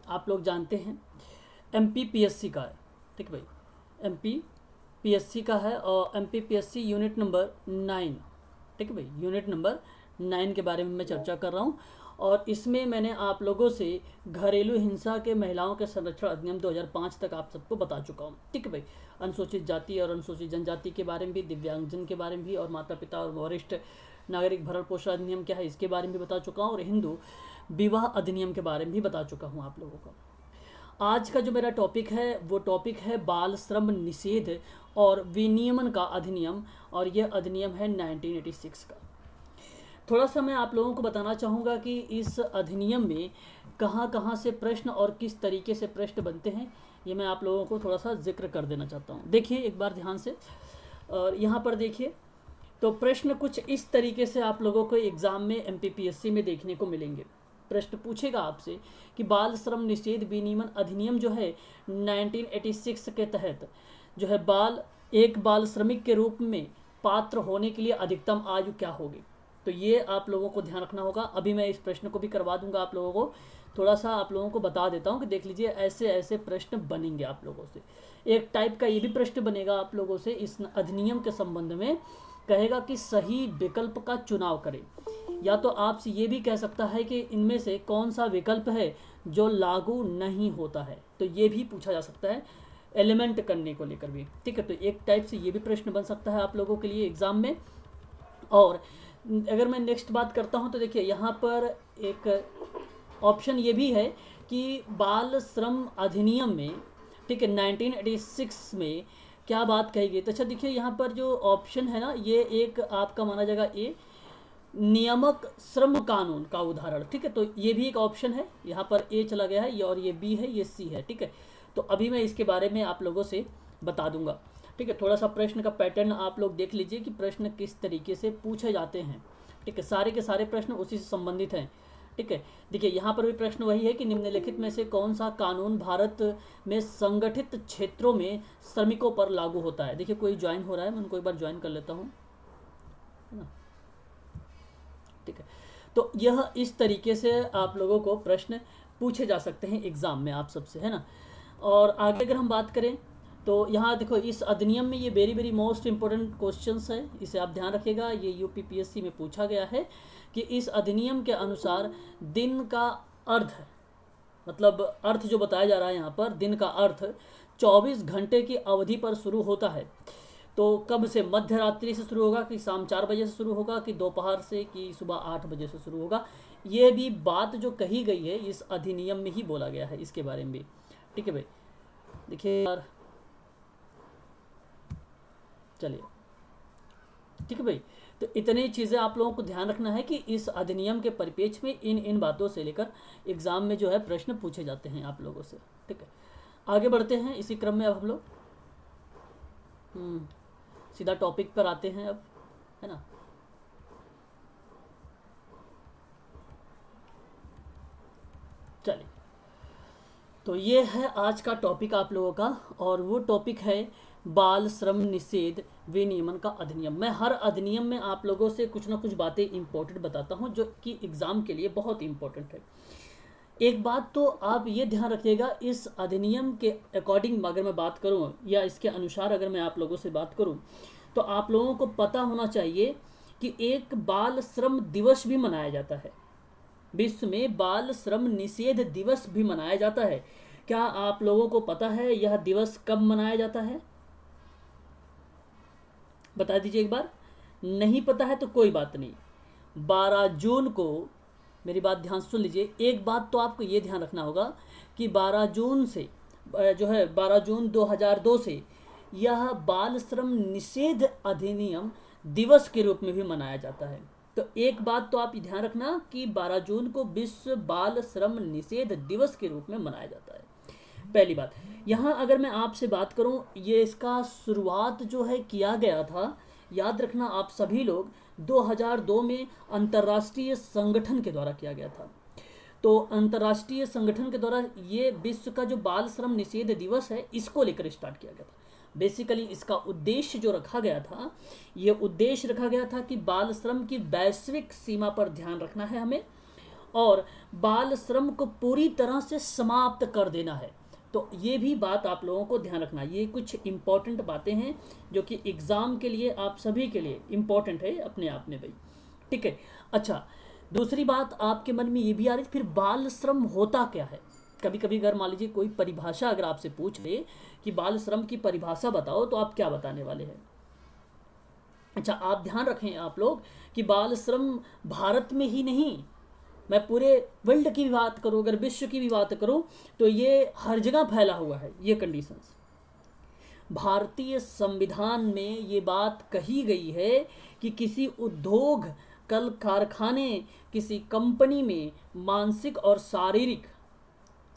आप लोग जानते हैं MPPSC का है, ठीक है भाई। MPPSC का है और MPPSC यूनिट नंबर 9, ठीक है भाई, यूनिट नंबर 9 के बारे में मैं चर्चा कर रहा हूँ। और इसमें मैंने आप लोगों से घरेलू हिंसा के महिलाओं के संरक्षण अधिनियम 2005 तक आप सबको बता चुका हूँ, ठीक है भाई। अनुसूचित जाति और अनुसूचित जनजाति के बारे में भी, दिव्यांगजन के बारे में भी, और माता पिता और वरिष्ठ नागरिक भरण पोषण अधिनियम क्या है इसके बारे में भी बता चुका हूँ, और हिंदू विवाह अधिनियम के बारे में भी बता चुका हूँ आप लोगों को। आज का जो मेरा टॉपिक है वो टॉपिक है बाल श्रम निषेध और विनियमन का अधिनियम, और यह अधिनियम है 1986 का। थोड़ा सा मैं आप लोगों को बताना चाहूँगा कि इस अधिनियम में कहाँ कहाँ से प्रश्न और किस तरीके से प्रश्न बनते हैं, ये मैं आप लोगों को थोड़ा सा जिक्र कर देना चाहता हूँ। देखिए एक बार ध्यान से, और यहाँ पर देखिए, तो प्रश्न कुछ इस तरीके से आप लोगों को एग्ज़ाम में MPPSC में देखने को मिलेंगे। प्रश्न पूछेगा आपसे कि बाल श्रम निषेध विनियमन अधिनियम जो है 1986 के तहत जो है एक बाल श्रमिक के रूप में पात्र होने के लिए अधिकतम आयु क्या होगी। तो ये आप लोगों को ध्यान रखना होगा। अभी मैं इस प्रश्न को भी करवा दूंगा आप लोगों को, थोड़ा सा आप लोगों को बता देता हूँ कि देख लीजिए ऐसे ऐसे प्रश्न बनेंगे आप लोगों से। एक टाइप का ये भी प्रश्न बनेगा आप लोगों से इस अधिनियम के संबंध में, कहेगा कि सही विकल्प का चुनाव करें, या तो आपसे ये भी कह सकता है कि इनमें से कौन सा विकल्प है जो लागू नहीं होता है, तो ये भी पूछा जा सकता है एलिमेंट करने को लेकर भी, ठीक है। तो एक टाइप से ये भी प्रश्न बन सकता है आप लोगों के लिए एग्जाम में। और अगर मैं नेक्स्ट बात करता हूँ तो देखिए यहाँ पर एक ऑप्शन ये भी है कि बाल श्रम अधिनियम में, ठीक है, 1986 में क्या बात कही गई। तो अच्छा देखिए यहाँ पर जो ऑप्शन है ना, ये एक आपका माना जाएगा ए नियामक श्रम कानून का उदाहरण, ठीक है। तो ये भी एक ऑप्शन है, यहाँ पर ए चला गया है, ये और ये बी है, ये सी है, ठीक है। तो अभी मैं इसके बारे में आप लोगों से बता दूंगा, ठीक है। थोड़ा सा प्रश्न का पैटर्न आप लोग देख लीजिए कि प्रश्न किस तरीके से पूछे जाते हैं, ठीक है। सारे के सारे प्रश्न उसी से संबंधित हैं, ठीक है। देखिए यहाँ पर भी प्रश्न वही है कि निम्नलिखित में से कौन सा कानून भारत में संगठित क्षेत्रों में श्रमिकों पर लागू होता है। देखिए कोई ज्वाइन हो रहा है, मैं उनको एक बार ज्वाइन कर लेता हूँ, है ना, ठीक है। तो यह इस तरीके से आप लोगों को प्रश्न पूछे जा सकते हैं एग्जाम में आप सबसे, है ना। और आगे अगर हम बात करें तो यहाँ देखो इस अधिनियम में ये very very most important questions है, इसे आप ध्यान रखिएगा। ये UPPSC में पूछा गया है कि इस अधिनियम के अनुसार दिन का अर्थ, मतलब अर्थ जो बताया जा रहा है यहाँ पर, दिन का अर्थ 24 घंटे की अवधि पर शुरू होता है। तो कब से, मध्य रात्रि से शुरू होगा कि शाम 4 बजे से शुरू होगा कि दोपहर से कि सुबह 8 बजे से शुरू होगा, ये भी बात जो कही गई है इस अधिनियम में ही बोला गया है, इसके बारे में भी, ठीक है भाई। देखिए यार, चलिए ठीक है भाई। तो इतनी चीज़ें आप लोगों को ध्यान रखना है कि इस अधिनियम के परिप्रेक्ष्य में इन इन बातों से लेकर एग्जाम में जो है प्रश्न पूछे जाते हैं आप लोगों से, ठीक है। आगे बढ़ते हैं इसी क्रम में, अब हम लोग सीधा टॉपिक पर आते हैं अब, है ना। चलिए, तो ये है आज का टॉपिक आप लोगों का, और वो टॉपिक है बाल श्रम निषेध विनियमन का अधिनियम। मैं हर अधिनियम में आप लोगों से कुछ ना कुछ बातें इंपॉर्टेंट बताता हूँ जो कि एग्ज़ाम के लिए बहुत इंपॉर्टेंट है। एक बात तो आप ये ध्यान रखिएगा, इस अधिनियम के अकॉर्डिंग अगर मैं बात करूँ या इसके अनुसार अगर मैं आप लोगों से बात करूँ, तो आप लोगों को पता होना चाहिए कि एक बाल श्रम दिवस भी मनाया जाता है, विश्व में बाल श्रम निषेध दिवस भी मनाया जाता है। क्या आप लोगों को पता है यह दिवस कब मनाया जाता है? बता दीजिए एक बार। नहीं पता है तो कोई बात नहीं, 12 जून को, मेरी बात ध्यान सुन लीजिए। एक बात तो आपको ये ध्यान रखना होगा कि 12 जून से जो है 12 जून 2002 से यह बाल श्रम निषेध अधिनियम दिवस के रूप में भी मनाया जाता है। तो एक बात तो आप ध्यान रखना कि 12 जून को विश्व बाल श्रम निषेध दिवस के रूप में मनाया जाता है। पहली बात, यहाँ अगर मैं आपसे बात करूँ, ये इसका शुरुआत जो है किया गया था, याद रखना आप सभी लोग, 2002 में अंतर्राष्ट्रीय संगठन के द्वारा किया गया था। तो अंतर्राष्ट्रीय संगठन के द्वारा ये विश्व का जो बाल श्रम निषेध दिवस है इसको लेकर स्टार्ट किया गया था। बेसिकली इसका उद्देश्य जो रखा गया था, ये उद्देश्य रखा गया था कि बाल श्रम की वैश्विक सीमा पर ध्यान रखना है हमें, और बाल श्रम को पूरी तरह से समाप्त कर देना है। तो ये भी बात आप लोगों को ध्यान रखना, ये कुछ इम्पॉर्टेंट बातें हैं जो कि एग्ज़ाम के लिए आप सभी के लिए इम्पॉर्टेंट है अपने आप में भाई, ठीक है। अच्छा, दूसरी बात आपके मन में ये भी आ रही, फिर बाल श्रम होता क्या है। कभी कभी अगर मान लीजिए कोई परिभाषा अगर आपसे पूछ ले कि बाल श्रम की परिभाषा बताओ, तो आप क्या बताने वाले हैं। अच्छा, आप ध्यान रखें आप लोग कि बाल श्रम भारत में ही नहीं, मैं पूरे वर्ल्ड की भी बात करूं, अगर विश्व की भी बात करूं, तो ये हर जगह फैला हुआ है ये कंडीशंस। भारतीय संविधान में ये बात कही गई है कि किसी उद्योग, कल कारखाने, किसी कंपनी में मानसिक और शारीरिक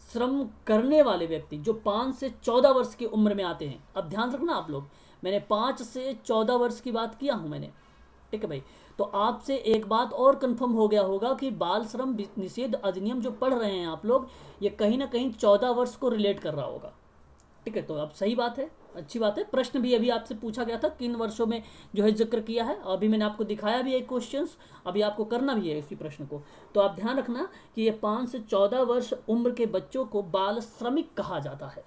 श्रम करने वाले व्यक्ति जो 5 से 14 वर्ष की उम्र में आते हैं, अब ध्यान रखना आप लोग, मैंने 5 से 14 वर्ष की बात किया हूं मैंने, ठीक है भाई। तो आपसे एक बात और कंफर्म हो गया होगा कि बाल श्रम निषेध अधिनियम जो पढ़ रहे हैं आप लोग, ये कहीं ना कहीं 14 वर्ष को रिलेट कर रहा होगा, ठीक है। तो अब सही बात है, अच्छी बात है। प्रश्न भी अभी आपसे पूछा गया था किन वर्षों में जो है जिक्र किया है, अभी मैंने आपको दिखाया भी है क्वेश्चंस, अभी आपको करना भी है इसी प्रश्न को। तो आप ध्यान रखना कि ये 5 से 14 वर्ष उम्र के बच्चों को बाल श्रमिक कहा जाता है,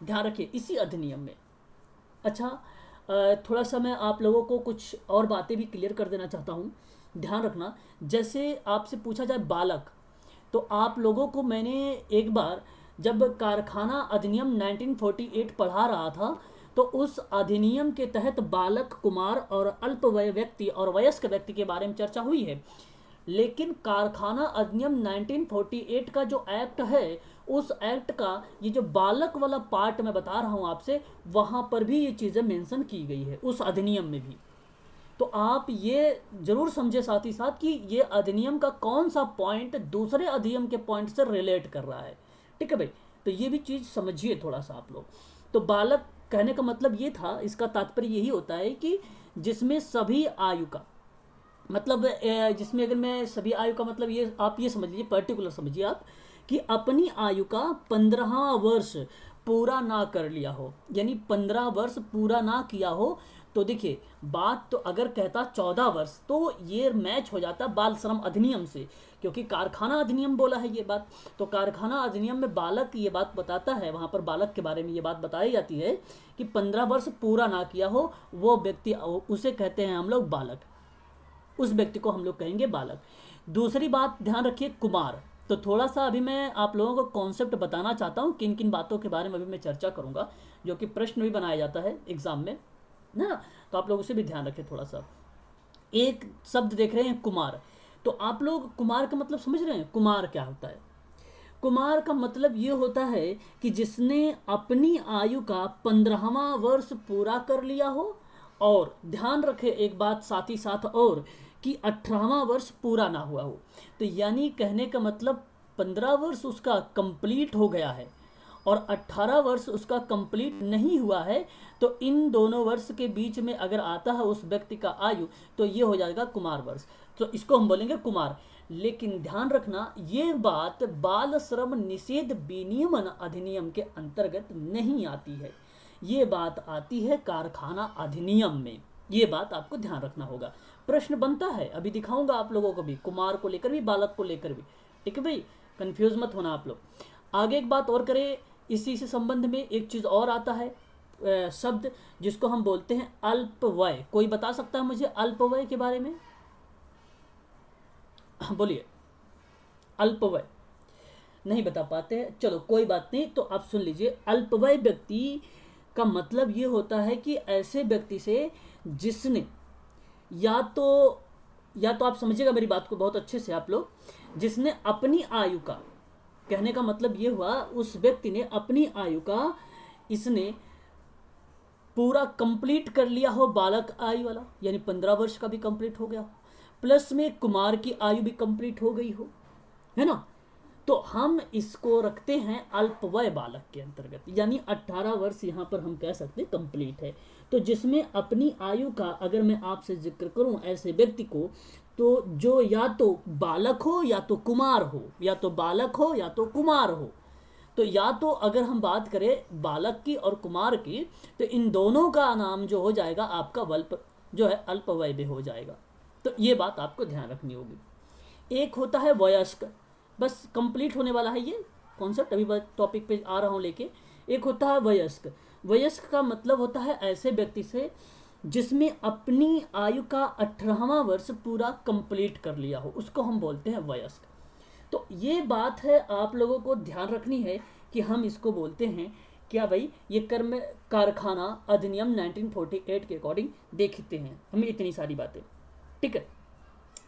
ध्यान रखिए इसी अधिनियम में। अच्छा, थोड़ा सा मैं आप लोगों को कुछ और बातें भी क्लियर कर देना चाहता हूँ, ध्यान रखना। जैसे आपसे पूछा जाए बालक, तो आप लोगों को मैंने एक बार जब कारखाना अधिनियम 1948 पढ़ा रहा था, तो उस अधिनियम के तहत बालक, कुमार और अल्पवय व्यक्ति और वयस्क व्यक्ति के बारे में चर्चा हुई है। लेकिन कारखाना अधिनियम 1948 का जो एक्ट है, उस एक्ट का ये जो बालक वाला पार्ट मैं बता रहा हूँ आपसे, वहाँ पर भी ये चीज़ें मेंशन की गई है उस अधिनियम में भी। तो आप ये जरूर समझे साथ ही साथ कि ये अधिनियम का कौन सा पॉइंट दूसरे अधिनियम के पॉइंट से रिलेट कर रहा है, ठीक है भाई। तो ये भी चीज़ समझिए थोड़ा सा आप लोग। तो बालक कहने का मतलब ये था, इसका तात्पर्य यही होता है कि जिसमें सभी आयु का मतलब, जिसमें अगर मैं सभी आयु का मतलब ये आप ये समझ लीजिए, पर्टिकुलर समझिए आप, कि अपनी आयु का 15वां वर्ष पूरा ना कर लिया हो, यानी 15 वर्ष पूरा ना किया हो। तो देखिए बात तो अगर कहता 14 वर्ष, तो ये मैच हो जाता बाल श्रम अधिनियम से, क्योंकि कारखाना अधिनियम बोला है ये बात। तो कारखाना अधिनियम में बालक ये बात बताता है, वहाँ पर बालक के बारे में ये बात बताई जाती है कि 15 वर्ष पूरा ना किया हो वो व्यक्ति, उसे कहते हैं हम लोग बालक, उस व्यक्ति को हम लोग कहेंगे बालक। दूसरी बात ध्यान रखिए, कुमार। तो थोड़ा सा अभी मैं आप लोगों को कॉन्सेप्ट बताना चाहता हूँ, किन किन बातों के बारे में अभी मैं चर्चा करूँगा, जो कि प्रश्न भी बनाया जाता है एग्जाम में ना। तो आप लोग उसे भी ध्यान रखें थोड़ा सा। एक शब्द देख रहे हैं कुमार, तो आप लोग कुमार का मतलब समझ रहे हैं, कुमार क्या होता है। कुमार का मतलब ये होता है कि जिसने अपनी आयु का 15वां वर्ष पूरा कर लिया हो, और ध्यान रखें एक बात साथ ही साथ और, कि 18वां वर्ष पूरा ना हुआ हो। तो यानी कहने का मतलब 15 वर्ष उसका कंप्लीट हो गया है और 18 वर्ष उसका कंप्लीट नहीं हुआ है, तो इन दोनों वर्ष के बीच में अगर आता है उस व्यक्ति का आयु, तो ये हो जाएगा कुमार वर्ष, तो इसको हम बोलेंगे कुमार। लेकिन ध्यान रखना ये बात बाल श्रम निषेध विनियमन अधिनियम के अंतर्गत नहीं आती है, ये बात आती है कारखाना अधिनियम में, ये बात आपको ध्यान रखना होगा। प्रश्न बनता है, अभी दिखाऊंगा आप लोगों को भी, कुमार को लेकर भी बालक को लेकर भी, ठीक है भाई, कंफ्यूज मत होना आप लोग। आगे एक बात और करें इसी से संबंध में, एक चीज़ और आता है शब्द जिसको हम बोलते हैं अल्पवय। कोई बता सकता है मुझे अल्पवय के बारे में? बोलिए। अल्पवय नहीं बता पाते हैं, चलो कोई बात नहीं, तो आप सुन लीजिए। अल्पवय व्यक्ति का मतलब ये होता है कि ऐसे व्यक्ति से जिसने या तो आप समझिएगा मेरी बात को बहुत अच्छे से आप लोग, जिसने अपनी आयु का, कहने का मतलब ये हुआ उस व्यक्ति ने अपनी आयु का इसने पूरा कंप्लीट कर लिया हो, बालक आयु वाला, यानी 15 वर्ष का भी कंप्लीट हो गया हो, प्लस में कुमार की आयु भी कंप्लीट हो गई हो, है ना। तो हम इसको रखते हैं अल्पवय बालक के अंतर्गत, यानी 18 वर्ष यहाँ पर हम कह सकते कंप्लीट है। तो जिसमें अपनी आयु का अगर मैं आपसे जिक्र करूं ऐसे व्यक्ति को, तो जो या तो बालक हो या तो कुमार हो, या तो बालक हो या तो कुमार हो। तो या तो अगर हम बात करें बालक की और कुमार की, तो इन दोनों का नाम जो हो जाएगा आपका जो है अल्पवय भी हो जाएगा। तो ये बात आपको ध्यान रखनी होगी। एक होता है वयस्क, बस कंप्लीट होने वाला है ये कॉन्सेप्ट, अभी टॉपिक पे आ रहा हूँ लेके। एक होता है वयस्क। वयस्क का मतलब होता है ऐसे व्यक्ति से जिसमें अपनी आयु का 18वां वर्ष पूरा कंप्लीट कर लिया हो, उसको हम बोलते हैं वयस्क। तो ये बात है आप लोगों को ध्यान रखनी है कि हम इसको बोलते हैं क्या भाई, ये कर्म कारखाना अधिनियम 1948 के अकॉर्डिंग देखते हैं हमें इतनी सारी बातें। ठीक है,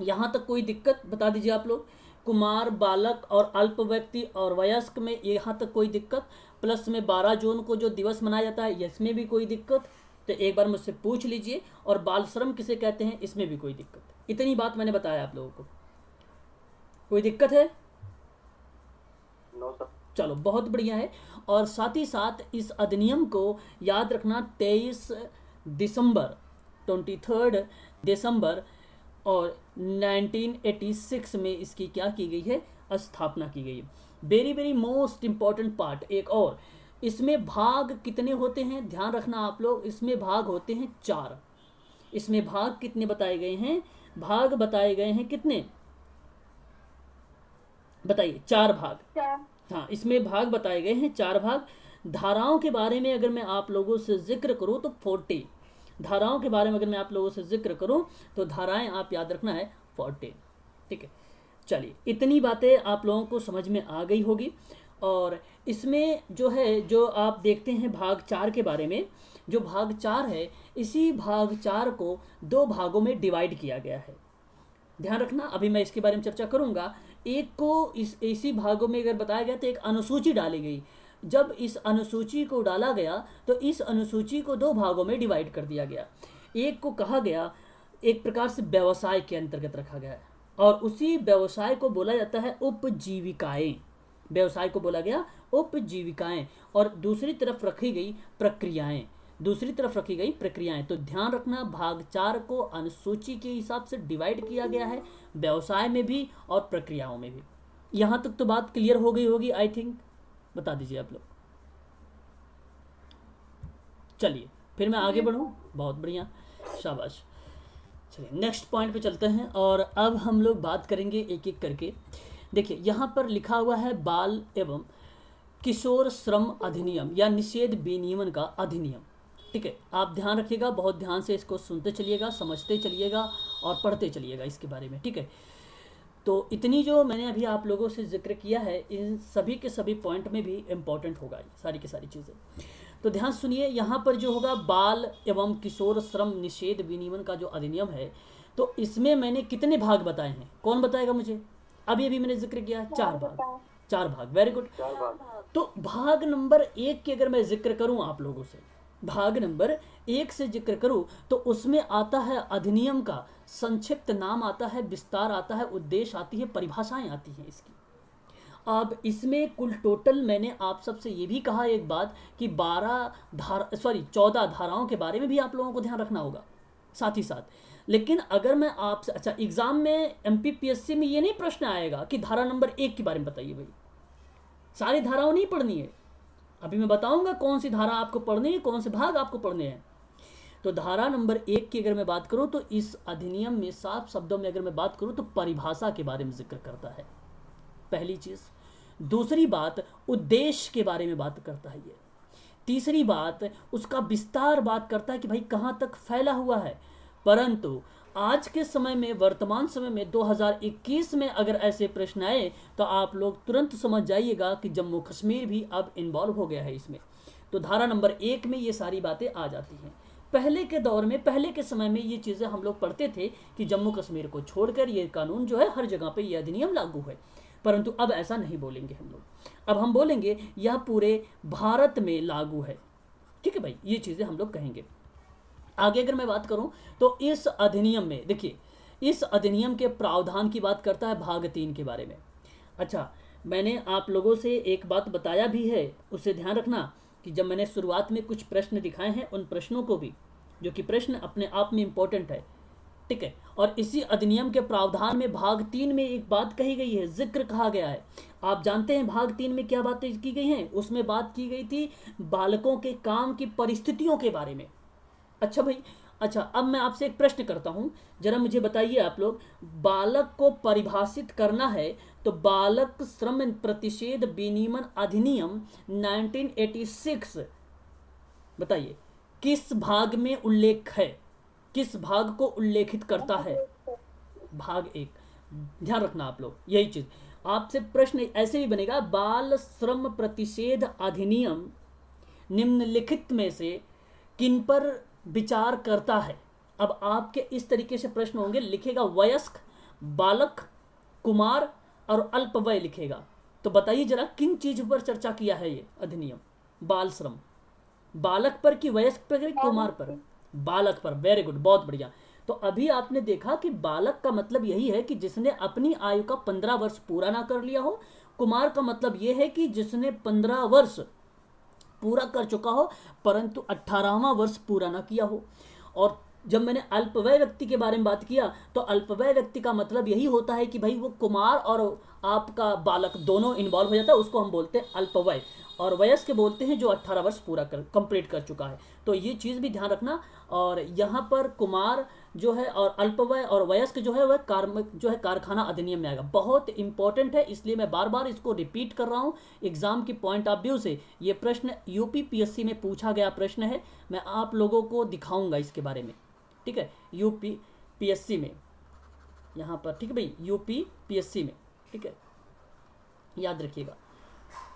यहाँ तक कोई दिक्कत बता दीजिए आप लोग। कुमार, बालक और अल्प व्यक्ति और वयस्क में यहाँ तक कोई दिक्कत। प्लस में 12 जून को जो दिवस मनाया जाता है इसमें भी कोई दिक्कत, तो एक बार मुझसे पूछ लीजिए। और बाल श्रम किसे कहते हैं इसमें भी कोई दिक्कत। इतनी बात मैंने बताया आप लोगों को, कोई दिक्कत है? No sir. चलो बहुत बढ़िया है। और साथ ही साथ इस अधिनियम को याद रखना 23 दिसंबर 23 दिसंबर और 1986 में इसकी क्या की गई है, स्थापना की गई है। Very very most important part एक और, इसमें भाग कितने होते हैं ध्यान रखना आप लोग। इसमें भाग होते हैं 4। इसमें भाग कितने बताए गए हैं, भाग बताए गए हैं कितने बताइए, 4 भाग। हाँ, इसमें भाग बताए गए हैं 4 भाग। धाराओं के बारे में अगर मैं आप लोगों से जिक्र करूँ तो 40 धाराओं के बारे में अगर मैं आप लोगों से जिक्र करूं तो धाराएं आप याद रखना है 40। ठीक है, चलिए इतनी बातें आप लोगों को समझ में आ गई होगी। और इसमें जो है, जो आप देखते हैं भाग 4 के बारे में, जो भाग 4 है इसी भाग 4 को 2 भागों में डिवाइड किया गया है। ध्यान रखना, अभी मैं इसके बारे में चर्चा करूंगा। एक को इसी भागों में अगर बताया गया तो एक अनुसूची डाली गई। जब इस अनुसूची को डाला गया तो इस अनुसूची को 2 भागों में डिवाइड कर दिया गया। एक को कहा गया एक प्रकार से व्यवसाय के अंतर्गत रखा गया है, और उसी व्यवसाय को बोला जाता है उपजीविकाएं। व्यवसाय को बोला गया उपजीविकाएं, और दूसरी तरफ रखी गई प्रक्रियाएं। तो ध्यान रखना, भाग 4 को अनुसूची के हिसाब से डिवाइड किया गया है, व्यवसाय में भी और प्रक्रियाओं में भी। यहां तक तो बात क्लियर हो गई होगी आई थिंक, बता दीजिए आप लोग। चलिए फिर मैं आगे बढ़ूं, बहुत बढ़िया, शाबाश। चलिए नेक्स्ट पॉइंट पे चलते हैं, और अब हम लोग बात करेंगे एक एक करके। देखिए यहाँ पर लिखा हुआ है बाल एवं किशोर श्रम अधिनियम या निषेध विनियमन का अधिनियम। ठीक है, आप ध्यान रखिएगा, बहुत ध्यान से इसको सुनते चलिएगा, समझते चलिएगा और पढ़ते चलिएगा इसके बारे में। ठीक है, तो इतनी जो मैंने अभी आप लोगों से जिक्र किया है इन सभी के सभी पॉइंट में भी इम्पोर्टेंट होगा ये सारी की सारी चीज़ें। तो ध्यान सुनिए, यहाँ पर जो होगा बाल एवं किशोर श्रम निषेध विनियमन का जो अधिनियम है, तो इसमें मैंने कितने भाग बताए हैं, कौन बताएगा मुझे? अभी मैंने जिक्र किया 4 भाग। 4 भाग, वेरी गुड। तो भाग नंबर 1 की अगर मैं जिक्र करूँ आप लोगों से, भाग नंबर 1 से जिक्र करूं तो उसमें आता है अधिनियम का संक्षिप्त नाम आता है, विस्तार आता है, उद्देश्य आती है, परिभाषाएं आती हैं इसकी। अब इसमें कुल टोटल मैंने आप सबसे ये भी कहा एक बात कि 14 धाराओं के बारे में भी आप लोगों को ध्यान रखना होगा साथ ही साथ। लेकिन अगर मैं आपसे, अच्छा एग्जाम में MPPSC में ये नहीं प्रश्न आएगा कि धारा नंबर 1 के बारे में बताइए, भाई सारी धाराओं नहीं पढ़नी है। अभी मैं बताऊंगा कौन सी धारा आपको पढ़नी है, कौन से भाग आपको पढ़ने हैं। तो धारा नंबर 1 की अगर मैं बात करूं तो इस अधिनियम में साफ शब्दों में अगर मैं बात करूं तो परिभाषा के बारे में जिक्र करता है, पहली चीज। दूसरी बात उद्देश्य के बारे में बात करता है ये। तीसरी बात उसका विस्तार बात करता है कि भाई कहां तक फैला हुआ है। परंतु आज के समय में, वर्तमान समय में 2021 में अगर ऐसे प्रश्न आए तो आप लोग तुरंत समझ जाइएगा कि जम्मू कश्मीर भी अब इन्वॉल्व हो गया है इसमें। तो धारा नंबर 1 में ये सारी बातें आ जाती हैं। पहले के दौर में, पहले के समय में ये चीज़ें हम लोग पढ़ते थे कि जम्मू कश्मीर को छोड़कर ये कानून जो है हर जगह पे ये अधिनियम लागू है, परंतु अब ऐसा नहीं बोलेंगे हम लोग। अब हम बोलेंगे यह पूरे भारत में लागू है। ठीक है भाई, ये चीज़ें हम लोग कहेंगे। आगे अगर मैं बात करूं तो इस अधिनियम में देखिए, इस अधिनियम के प्रावधान की बात करता है भाग 3 के बारे में। अच्छा, मैंने आप लोगों से एक बात बताया भी है, उसे ध्यान रखना कि जब मैंने शुरुआत में कुछ प्रश्न दिखाए हैं उन प्रश्नों को भी, जो कि प्रश्न अपने आप में इंपॉर्टेंट है। ठीक है, और इसी अधिनियम के प्रावधान में भाग 3 में एक बात कही गई है, जिक्र कहा गया है। आप जानते हैं भाग 3 में क्या बातें की गई हैं? उसमें बात की गई थी बालकों के काम की परिस्थितियों के बारे में। अच्छा भाई, अच्छा, अब मैं आपसे एक प्रश्न करता हूं, जरा मुझे बताइए आप लोग, बालक को परिभाषित करना है तो बालक श्रम प्रतिषेध विनियमन अधिनियम 1986 बताइए किस भाग में उल्लेख है, किस भाग को उल्लेखित करता है? भाग एक। ध्यान रखना आप लोग यही चीज, आपसे प्रश्न ऐसे भी बनेगा, बाल श्रम प्रतिषेध अधिनियम निम्नलिखित में से किन पर विचार करता है? अब आपके इस तरीके से प्रश्न होंगे, लिखेगा वयस्क, बालक, कुमार और अल्पवय लिखेगा। तो बताइए जरा किन चीजों पर चर्चा किया है ये अधिनियम? बाल श्रम, बालक पर कि वयस्क पर कि कुमार पर? बालक पर। वेरी गुड, बहुत बढ़िया। तो अभी आपने देखा कि बालक का मतलब यही है कि जिसने अपनी आयु का 15 वर्ष पूरा ना कर लिया हो। कुमार का मतलब यह है कि जिसने 15 वर्ष पूरा कर चुका हो परंतु 18वां वर्ष पूरा ना किया हो। और जब मैंने अल्पवय व्यक्ति के बारे में बात किया तो अल्पवय व्यक्ति का मतलब यही होता है कि भाई वो कुमार और आपका बालक दोनों इन्वॉल्व हो जाता है, उसको हम बोलते हैं अल्पवय। और वयस्क बोलते हैं जो 18 वर्ष पूरा कंप्लीट कर चुका है। तो ये चीज़ भी ध्यान रखना। और यहाँ पर कुमार जो है और अल्पवय और वयस्क जो है वह कार्मिक जो है कारखाना अधिनियम में आएगा। बहुत इंपॉर्टेंट है, इसलिए मैं बार बार इसको रिपीट कर रहा हूँ। एग्जाम की पॉइंट ऑफ व्यू से ये प्रश्न यूपीपीएससी में पूछा गया प्रश्न है, मैं आप लोगों को दिखाऊंगा इसके बारे में, ठीक है, यूपीपीएससी में यहाँ पर, ठीक है भाई, यूपीपीएससी में, ठीक है, याद रखिएगा,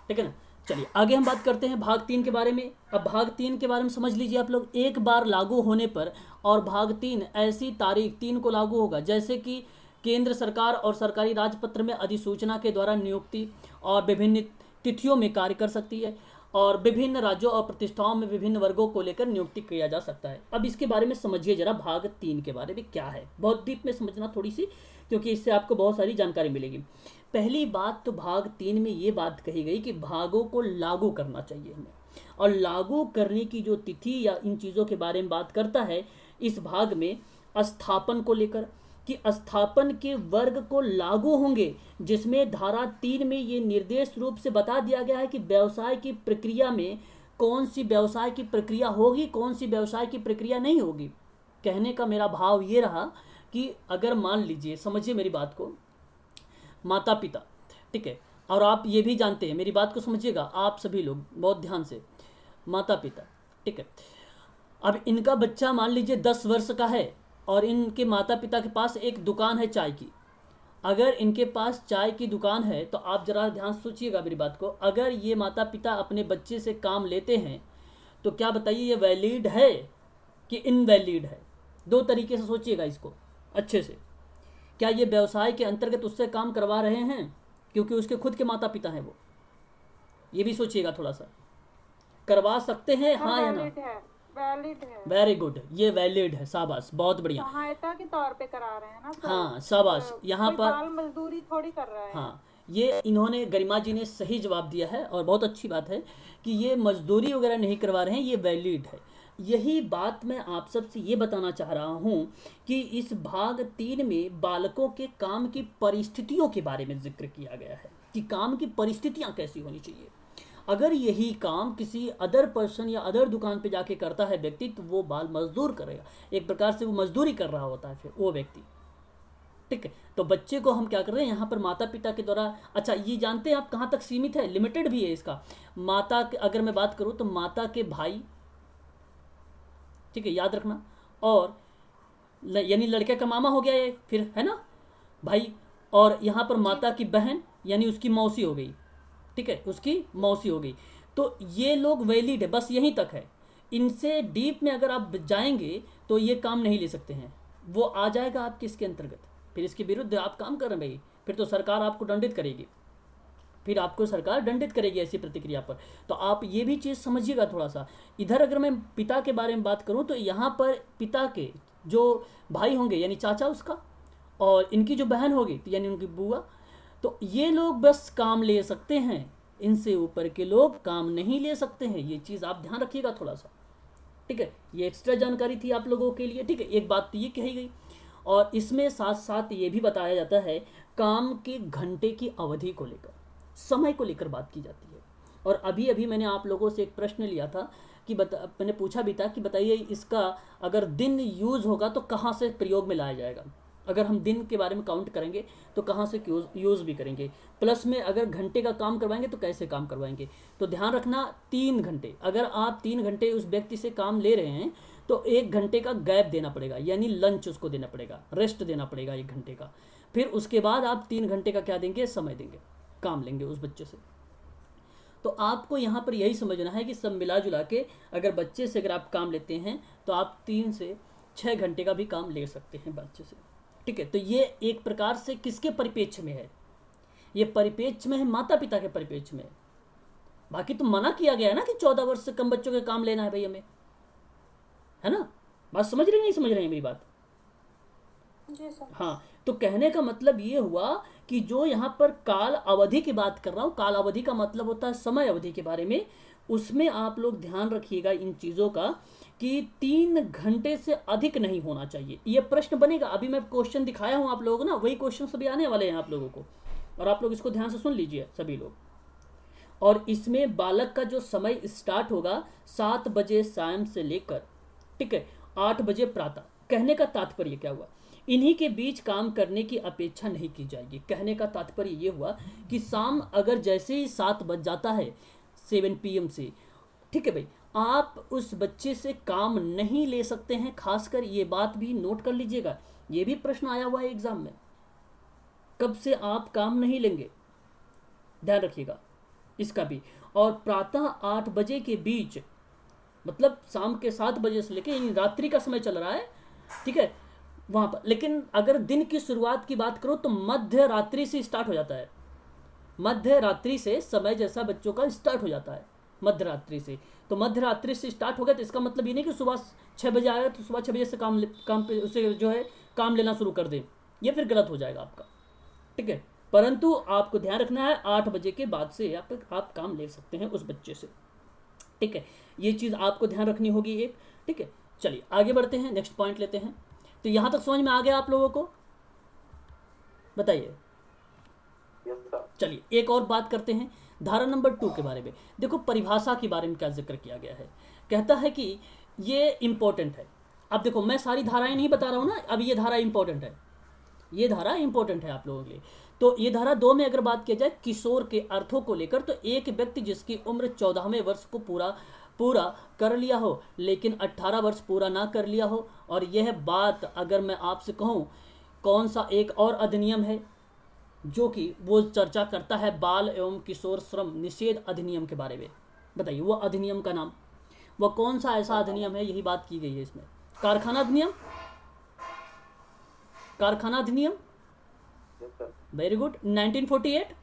ठीक है ना। चलिए आगे हम बात करते हैं भाग 3 के बारे में। अब भाग 3 के बारे में समझ लीजिए आप लोग, एक बार लागू होने पर और भाग 3 ऐसी तारीख 3 को लागू होगा जैसे कि केंद्र सरकार और सरकारी राजपत्र में अधिसूचना के द्वारा नियुक्ति और विभिन्न तिथियों में कार्य कर सकती है और विभिन्न राज्यों और प्रतिष्ठाओं में विभिन्न वर्गों को लेकर नियुक्ति किया जा सकता है। अब इसके बारे में समझिए जरा, भाग 3 के बारे में क्या है, बहुत डीप में समझना थोड़ी सी, क्योंकि इससे आपको बहुत सारी जानकारी मिलेगी। पहली बात तो भाग 3 में ये बात कही गई कि भागों को लागू करना चाहिए हमें, और लागू करने की जो तिथि या इन चीज़ों के बारे में बात करता है इस भाग में स्थापन को लेकर, कि स्थापन के वर्ग को लागू होंगे, जिसमें धारा 3 में ये निर्देश रूप से बता दिया गया है कि व्यवसाय की प्रक्रिया में कौन सी व्यवसाय की प्रक्रिया होगी, कौन सी व्यवसाय की प्रक्रिया नहीं होगी। कहने का मेरा भाव ये रहा कि अगर मान लीजिए, समझिए मेरी बात को, माता पिता, ठीक है, और आप ये भी जानते हैं, मेरी बात को समझिएगा आप सभी लोग बहुत ध्यान से, माता पिता, ठीक है, अब इनका बच्चा मान लीजिए 10 वर्ष का है और इनके माता पिता के पास एक दुकान है चाय की। अगर इनके पास चाय की दुकान है तो आप जरा ध्यान सोचिएगा मेरी बात को, अगर ये माता पिता अपने बच्चे से काम लेते हैं तो क्या बताइए ये वैलिड है कि इनवैलिड है? दो तरीके से सोचिएगा इसको अच्छे से। क्या ये व्यवसाय के अंतर्गत उससे काम करवा रहे हैं क्योंकि उसके खुद के माता पिता हैं वो? ये भी सोचिएगा थोड़ा सा, करवा सकते हैं हाँ या ना? वैलिड है। वेरी गुड, ये वैलिड है, शाबाश, बहुत बढ़िया। सहायता के तौर पे करा रहे हैं ना सर। हाँ शाबाश, यहाँ कोई पर बाल मजदूरी थोड़ी कर रहा है। हाँ, ये इन्होंने गरिमा जी ने सही जवाब दिया है और बहुत अच्छी बात है कि ये मजदूरी वगैरह नहीं करवा रहे हैं, ये वैलिड है। यही बात मैं आप सबसे ये बताना चाह रहा हूँ कि इस भाग 3 में बालकों के काम की परिस्थितियों के बारे में जिक्र किया गया है कि काम की परिस्थितियाँ कैसी होनी चाहिए। अगर यही काम किसी अदर पर्सन या अदर दुकान पे जाके करता है व्यक्ति तो वो बाल मजदूर करेगा, एक प्रकार से वो मजदूरी कर रहा होता है फिर वो व्यक्ति, ठीक है। तो बच्चे को हम क्या कर रहे हैं यहाँ पर माता पिता के द्वारा, अच्छा ये जानते हैं आप कहाँ तक सीमित है, लिमिटेड भी है इसका। माता अगर मैं बात करूँ तो माता के भाई, ठीक है, याद रखना, और यानी लड़के का मामा हो गया ये फिर, है ना भाई, और यहाँ पर माता की बहन यानी उसकी मौसी हो गई, ठीक है, उसकी मौसी हो गई। तो ये लोग वैलिड है, बस यहीं तक है। इनसे डीप में अगर आप जाएंगे तो ये काम नहीं ले सकते हैं, वो आ जाएगा आपके इसके अंतर्गत, फिर इसके विरुद्ध आप काम कर रहे हैं भाई, फिर तो सरकार आपको दंडित करेगी, फिर आपको सरकार दंडित करेगी ऐसी प्रतिक्रिया पर। तो आप ये भी चीज़ समझिएगा थोड़ा सा। इधर अगर मैं पिता के बारे में बात करूँ तो यहाँ पर पिता के जो भाई होंगे यानी चाचा उसका, और इनकी जो बहन होगी तो यानी उनकी बुआ, तो ये लोग बस काम ले सकते हैं, इनसे ऊपर के लोग काम नहीं ले सकते हैं। ये चीज़ आप ध्यान रखिएगा थोड़ा सा, ठीक है, ये एक्स्ट्रा जानकारी थी आप लोगों के लिए, ठीक है। एक बात तो ये कही गई, और इसमें साथ साथ ये भी बताया जाता है काम के घंटे की अवधि को लेकर, समय को लेकर बात की जाती है और अभी अभी मैंने आप लोगों से एक प्रश्न लिया था कि मैंने पूछा भी था कि बताइए इसका अगर दिन यूज़ होगा तो कहाँ से प्रयोग में लाया जाएगा। अगर हम दिन के बारे में काउंट करेंगे तो कहाँ से यूज़ भी करेंगे, प्लस में अगर घंटे का काम करवाएंगे तो कैसे काम करवाएंगे। तो ध्यान रखना 3 घंटे, अगर आप 3 घंटे उस व्यक्ति से काम ले रहे हैं तो 1 घंटे का गैप देना पड़ेगा, यानी लंच उसको देना पड़ेगा, रेस्ट देना पड़ेगा 1 घंटे का। फिर उसके बाद आप 3 घंटे का क्या देंगे, समय देंगे, काम लेंगे उस बच्चे से। तो आपको यहाँ पर यही समझना है कि सब मिला जुला के अगर बच्चे से अगर आप काम लेते हैं तो आप 3 से 6 घंटे का भी काम ले सकते हैं बच्चे से, ठीक है। तो ये एक प्रकार से किसके परिप्रेक्ष्य में है, ये परिप्रेक्ष्य में है, माता पिता के परिप्रेक्ष्य में है। बाकी तो मना किया गया है ना कि 14 वर्ष से कम बच्चों के काम लेना है भाई हमें, है ना। बात समझ रहे नहीं समझ रहे हैं मेरी बात? जी सर। हाँ, तो कहने का मतलब ये हुआ कि जो यहाँ पर काल अवधि की बात कर रहा हूँ, काल अवधि का मतलब होता है समय अवधि के बारे में, उसमें आप लोग ध्यान रखिएगा इन चीज़ों का कि 3 घंटे से अधिक नहीं होना चाहिए। ये प्रश्न बनेगा, अभी मैं क्वेश्चन दिखाया हूँ आप लोगों को ना, वही क्वेश्चन सभी आने वाले हैं आप लोगों को, और आप लोग इसको ध्यान से सुन लीजिए सभी लोग। और इसमें बालक का जो समय स्टार्ट होगा 7 बजे शाम से लेकर, ठीक है, 8 बजे प्रातः। कहने का तात्पर्य क्या हुआ, इन्हीं के बीच काम करने की अपेक्षा नहीं की जाएगी। कहने का तात्पर्य ये हुआ कि शाम अगर जैसे ही 7 बज जाता है 7 PM से, ठीक है भाई, आप उस बच्चे से काम नहीं ले सकते हैं। खासकर ये बात भी नोट कर लीजिएगा, ये भी प्रश्न आया हुआ है एग्जाम में, कब से आप काम नहीं लेंगे, ध्यान रखिएगा इसका भी। और प्रातः 8 बजे के बीच, मतलब शाम के 7 बजे से लेकर रात्रि का समय चल रहा है, ठीक है, वहां पर। लेकिन अगर दिन की शुरुआत की बात करो तो मध्य रात्रि से स्टार्ट हो जाता है, मध्य रात्रि से समय जैसा बच्चों का स्टार्ट हो जाता है, मध्य रात्रि से। तो मध्य रात्रि से स्टार्ट हो गया तो इसका मतलब ये नहीं कि सुबह 6 बजे आया तो सुबह 6 बजे से काम पे उसे जो है काम लेना शुरू कर दें, ये फिर गलत हो जाएगा आपका, ठीक है। परंतु आपको ध्यान रखना है 8 बजे के बाद से आप काम ले सकते हैं उस बच्चे से, ठीक है। ये चीज़ आपको ध्यान रखनी होगी एक, ठीक है। चलिए आगे बढ़ते हैं, नेक्स्ट पॉइंट लेते हैं। तो यहाँ तक समझ में आ गया आप लोगों को, बताइए। चलिए एक और बात करते हैं धारा नंबर 2 के बारे में। देखो परिभाषा के बारे में क्या जिक्र किया गया है, कहता है कि ये इंपॉर्टेंट है। अब देखो मैं सारी धाराएं नहीं बता रहा हूँ ना, अब ये धारा इंपॉर्टेंट है, ये धारा इंपॉर्टेंट है आप लोगों के लिए। तो ये धारा 2 में अगर बात की जाए किशोर के अर्थों को लेकर, तो एक व्यक्ति जिसकी उम्र 14वें वर्ष को पूरा कर लिया हो लेकिन 18 वर्ष पूरा ना कर लिया हो। और यह बात अगर मैं आपसे कहूँ, कौन सा एक और अधिनियम है जो कि वो चर्चा करता है बाल एवं किशोर श्रम निषेध अधिनियम के बारे में, बताइए वो अधिनियम का नाम, वह कौन सा ऐसा अधिनियम है, यही बात की गई है इसमें। कारखाना अधिनियम, कारखाना अधिनियम, वेरी गुड, 1948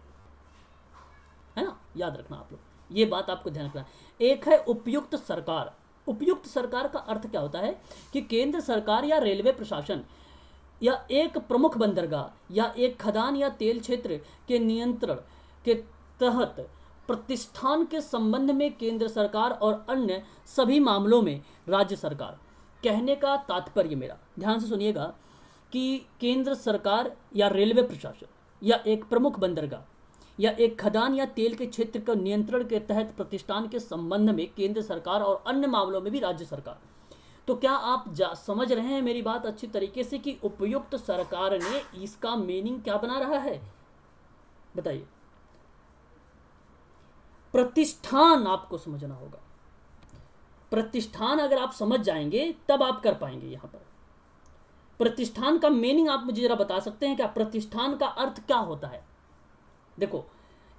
है ना, याद रखना आप लोग, ये बात आपको ध्यान रखना। एक है उपयुक्त सरकार। उपयुक्त सरकार का अर्थ क्या होता है कि केंद्र सरकार या रेलवे प्रशासन या एक प्रमुख बंदरगाह या एक खदान या तेल क्षेत्र के नियंत्रण के तहत प्रतिष्ठान के संबंध में केंद्र सरकार और अन्य सभी मामलों में राज्य सरकार। कहने का तात्पर्य मेरा, ध्यान से सुनिएगा, कि केंद्र सरकार या रेलवे प्रशासन या एक प्रमुख बंदरगाह या एक खदान या तेल के क्षेत्र का नियंत्रण के तहत प्रतिष्ठान के संबंध में केंद्र सरकार और अन्य मामलों में भी राज्य सरकार। तो क्या आप समझ रहे हैं मेरी बात अच्छी तरीके से कि उपयुक्त सरकार ने इसका मीनिंग क्या बना रहा है, बताइए। प्रतिष्ठान आपको समझना होगा, प्रतिष्ठान अगर आप समझ जाएंगे तब आप कर पाएंगे। यहां पर प्रतिष्ठान का मीनिंग आप मुझे जरा बता सकते हैं क्या, प्रतिष्ठान का अर्थ क्या होता है? देखो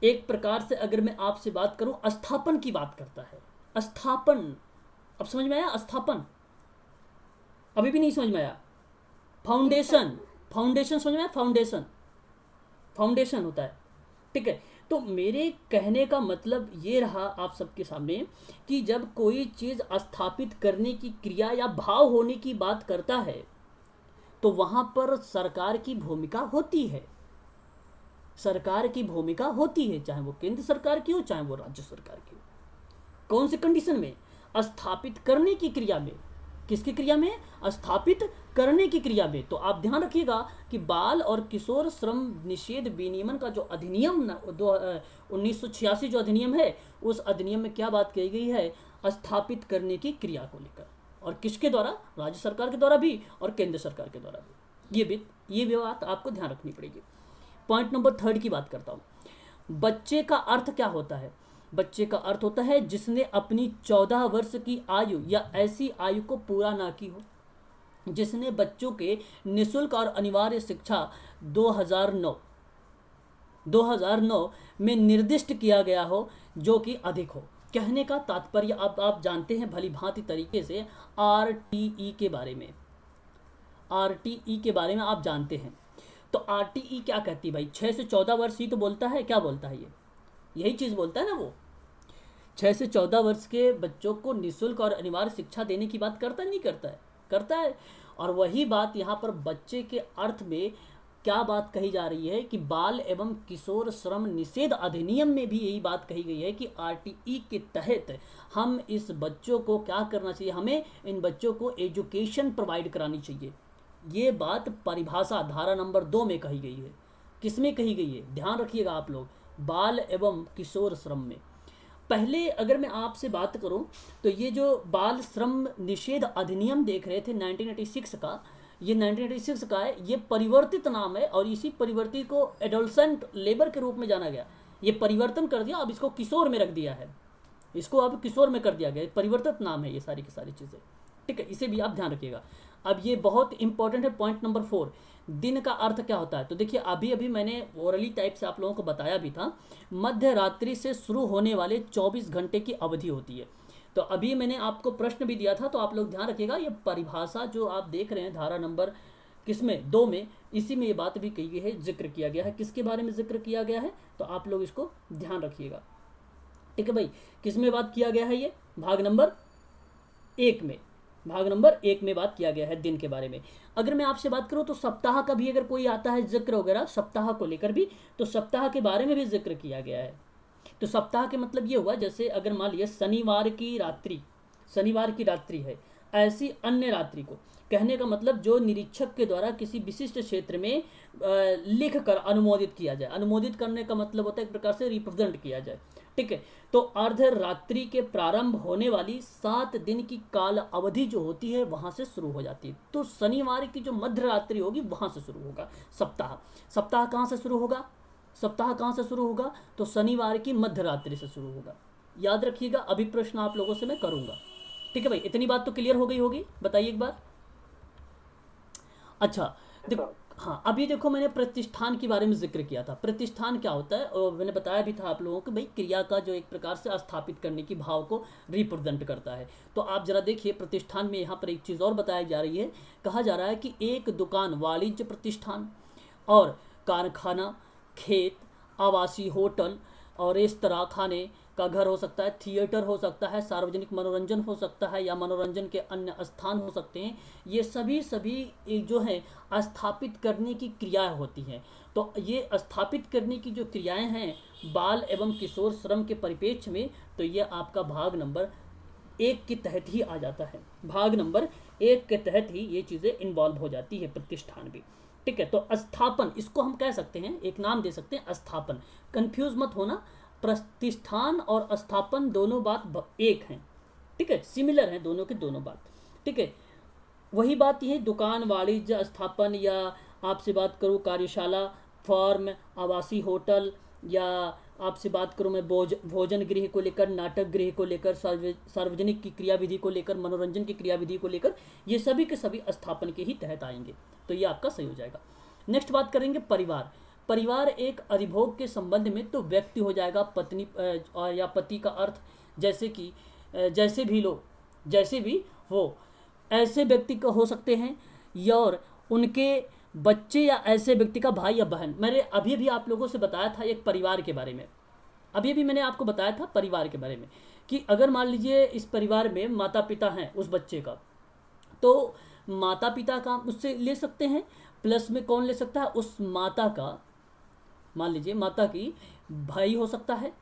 एक प्रकार से अगर मैं आपसे बात करूं, स्थापन की बात करता है। स्थापन, अब समझ में आया? स्थापन अभी भी नहीं समझ में आया? फाउंडेशन, फाउंडेशन समझ में आया? फाउंडेशन, फाउंडेशन होता है, ठीक है। तो मेरे कहने का मतलब ये रहा आप सबके सामने कि जब कोई चीज स्थापित करने की क्रिया या भाव होने की बात करता है तो वहां पर सरकार की भूमिका होती है, सरकार की भूमिका होती है, चाहे वो केंद्र सरकार की हो चाहे वो राज्य सरकार की हो। कौन सी कंडीशन में? स्थापित करने की क्रिया में, किसकी क्रिया में? स्थापित करने की क्रिया में। तो आप ध्यान रखिएगा कि बाल और किशोर श्रम निषेध विनियमन का जो अधिनियम 1986 जो अधिनियम है, उस अधिनियम में क्या बात कही गई है? स्थापित करने की क्रिया को लेकर। और किसके द्वारा? राज्य सरकार के द्वारा भी और केंद्र सरकार के द्वारा भी। ये भी बात आपको ध्यान रखनी पड़ेगी। पॉइंट नंबर 3 की बात करता हूँ। बच्चे का अर्थ क्या होता है? बच्चे का अर्थ होता है जिसने अपनी 14 वर्ष की आयु या ऐसी आयु को पूरा ना की हो, जिसने बच्चों के निःशुल्क और अनिवार्य शिक्षा 2009 में निर्दिष्ट किया गया हो, जो कि अधिक हो। कहने का तात्पर्य अब आप जानते हैं भली भांति तरीके से आरटीई के बारे में। आरटीई के बारे में आप जानते हैं। तो आरटीई क्या कहती है भाई? 6 से 14 वर्ष ही तो बोलता है। क्या बोलता है? ये यही चीज़ बोलता है ना। वो 6 से 14 वर्ष के बच्चों को निःशुल्क और अनिवार्य शिक्षा देने की बात करता नहीं करता है? करता है। और वही बात यहाँ पर बच्चे के अर्थ में क्या बात कही जा रही है कि बाल एवं किशोर श्रम निषेध अधिनियम में भी यही बात कही गई है कि आरटीई के तहत हम इस बच्चों को क्या करना चाहिए? हमें इन बच्चों को एजुकेशन प्रोवाइड करानी चाहिए। ये बात परिभाषा धारा नंबर 2 में कही गई है। किसमें कही गई है? ध्यान रखिएगा आप लोग, बाल एवं किशोर श्रम में। पहले अगर मैं आपसे बात करूं तो ये जो बाल श्रम निषेध अधिनियम देख रहे थे 1986 का, ये 1986 का है। ये परिवर्तित नाम है और इसी परिवर्तित को एडोलसेंट लेबर के रूप में जाना गया। ये परिवर्तन कर दिया, अब इसको किशोर में रख दिया है। इसको अब किशोर में कर दिया गया। परिवर्तित नाम है ये सारी की सारी चीज़ें। ठीक है, इसे भी आप ध्यान रखिएगा। अब ये बहुत इंपॉर्टेंट है। पॉइंट नंबर 4, दिन का अर्थ क्या होता है? तो देखिए अभी अभी मैंने ओरली टाइप से आप लोगों को बताया भी था, मध्य रात्रि से शुरू होने वाले 24 घंटे की अवधि होती है। तो अभी मैंने आपको प्रश्न भी दिया था, तो आप लोग ध्यान रखिएगा। ये परिभाषा जो आप देख रहे हैं धारा नंबर किसमें 2 में, इसी में ये बात भी कही गई है, जिक्र किया गया है। किसके बारे में जिक्र किया गया है? तो आप लोग इसको ध्यान रखिएगा। ठीक है भाई, किसमें बात किया गया है? ये भाग नंबर 1 में, भाग नंबर 1 में बात किया गया है दिन के बारे में। अगर मैं आपसे बात करूं तो सप्ताह का भी अगर कोई आता है जिक्र वगैरह सप्ताह को लेकर भी, तो सप्ताह के बारे में भी जिक्र किया गया है। तो सप्ताह के मतलब ये हुआ, जैसे अगर मान लिया शनिवार की रात्रि है, ऐसी अन्य रात्रि को कहने का मतलब जो निरीक्षक के द्वारा किसी विशिष्ट क्षेत्र में लिख कर अनुमोदित किया जाए। अनुमोदित करने का मतलब होता है एक प्रकार से रिप्रेजेंट किया जाए। ठीक है, तो अर्धरात्रि के प्रारंभ होने वाली 7 दिन की काल अवधि जो होती है वहां से शुरू हो जाती है। तो शनिवार की जो मध्य रात्रि होगी वहां से शुरू होगा सप्ताह। सप्ताह कहाँ से शुरू होगा? सप्ताह कहाँ से शुरू होगा? तो शनिवार की मध्य रात्रि से शुरू होगा। याद रखिएगा, अभी प्रश्न आप लोगों से मैं करूंगा। ठीक है भाई, इतनी बात तो क्लियर हो गई होगी, बताइए एक बार। अच्छा देखो, हाँ अब ये देखो, मैंने प्रतिष्ठान के बारे में जिक्र किया था। प्रतिष्ठान क्या होता है? और मैंने बताया भी था आप लोगों को, भाई क्रिया का जो एक प्रकार से स्थापित करने की भाव को रिप्रेजेंट करता है। तो आप जरा देखिए, प्रतिष्ठान में यहाँ पर एक चीज़ और बताई जा रही है। कहा जा रहा है कि एक दुकान, वाणिज्य प्रतिष्ठान और कारखाना, खेत, आवासीय होटल और रेस्तरां, खाने का घर हो सकता है, थिएटर हो सकता है, सार्वजनिक मनोरंजन हो सकता है या मनोरंजन के अन्य स्थान हो सकते हैं। ये सभी जो है स्थापित करने की क्रियाएं होती हैं। तो ये स्थापित करने की जो क्रियाएं हैं बाल एवं किशोर श्रम के परिप्रेक्ष्य में, तो ये आपका भाग नंबर 1 के तहत ही आ जाता है। भाग नंबर 1 के तहत ही ये चीज़ें इन्वॉल्व हो जाती है, प्रतिष्ठान भी। ठीक है, तो स्थापन, इसको हम कह सकते हैं, एक नाम दे सकते हैं स्थापन। कंफ्यूज मत होना, प्रतिष्ठान और स्थापन दोनों बात एक हैं। ठीक है, सिमिलर हैं दोनों की दोनों बात। ठीक है, वही बात ये दुकान, वाणिज्य, स्थापन, या आपसे बात करूँ कार्यशाला, फॉर्म, आवासीय होटल, या आपसे बात करूँ मैं भोजन गृह को लेकर, नाटक गृह को लेकर, सार्वजनिक की क्रियाविधि को लेकर, मनोरंजन की क्रियाविधि को लेकर, ये सभी के सभी स्थापन के ही तहत आएंगे। तो ये आपका सही हो जाएगा। नेक्स्ट बात करेंगे परिवार। परिवार एक अधिभोग के संबंध में तो व्यक्ति हो जाएगा, पत्नी या पति का अर्थ, जैसे कि जैसे भी हो ऐसे व्यक्ति का हो सकते हैं, या और उनके बच्चे, या ऐसे व्यक्ति का भाई या बहन। मैंने अभी अभी आप लोगों से बताया था एक परिवार के बारे में, अभी अभी मैंने आपको बताया था परिवार के बारे में कि अगर मान लीजिए इस परिवार में माता पिता हैं उस बच्चे का, तो माता पिता का उससे ले सकते हैं, प्लस में कौन ले सकता है? उस माता का, मान लीजिए माता की भाई हो सकता है,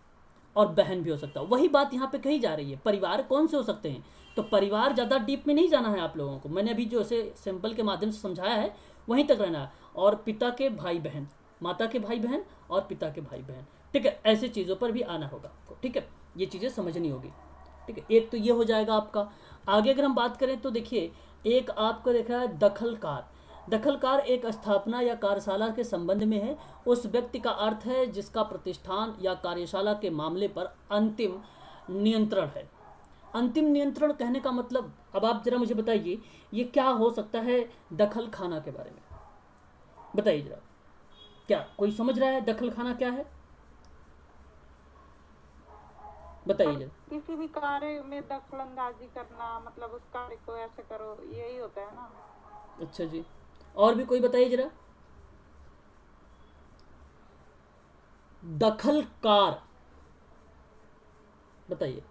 और बहन भी हो सकता है। वही बात यहाँ पे कही जा रही है, परिवार कौन से हो सकते हैं। तो परिवार ज़्यादा डीप में नहीं जाना है आप लोगों को, मैंने अभी जो ऐसे सिंपल के माध्यम से समझाया है वहीं तक रहना है। और पिता के भाई बहन, माता के भाई बहन और पिता के भाई बहन, ठीक है, ऐसे चीज़ों पर भी आना होगा आपको, ठीक है, ये चीज़ें समझनी होगी, ठीक है। एक तो ये हो जाएगा आपका। आगे अगर हम बात करें तो देखिए, एक आपको देखा है दखलकार। दखलकार एक स्थापना या कार्यशाला के संबंध में है। उस व्यक्ति का अर्थ है जिसका प्रतिष्ठान या कार्यशाला के मामले पर अंतिम नियंत्रण है। अंतिम नियंत्रण कहने का मतलब, अब आप जरा मुझे बताइए ये क्या हो सकता है दखल खाना के बारे में, बताइए जरा, क्या कोई समझ रहा है दखल खाना क्या है, बताइए जरा। किसी भी कार्य में दखल अंदाजी करना, मतलब उस कार्य को ऐसे करो, यही होता है ना। अच्छा जी, और भी कोई बताइए जरा। दखलकार बताइए।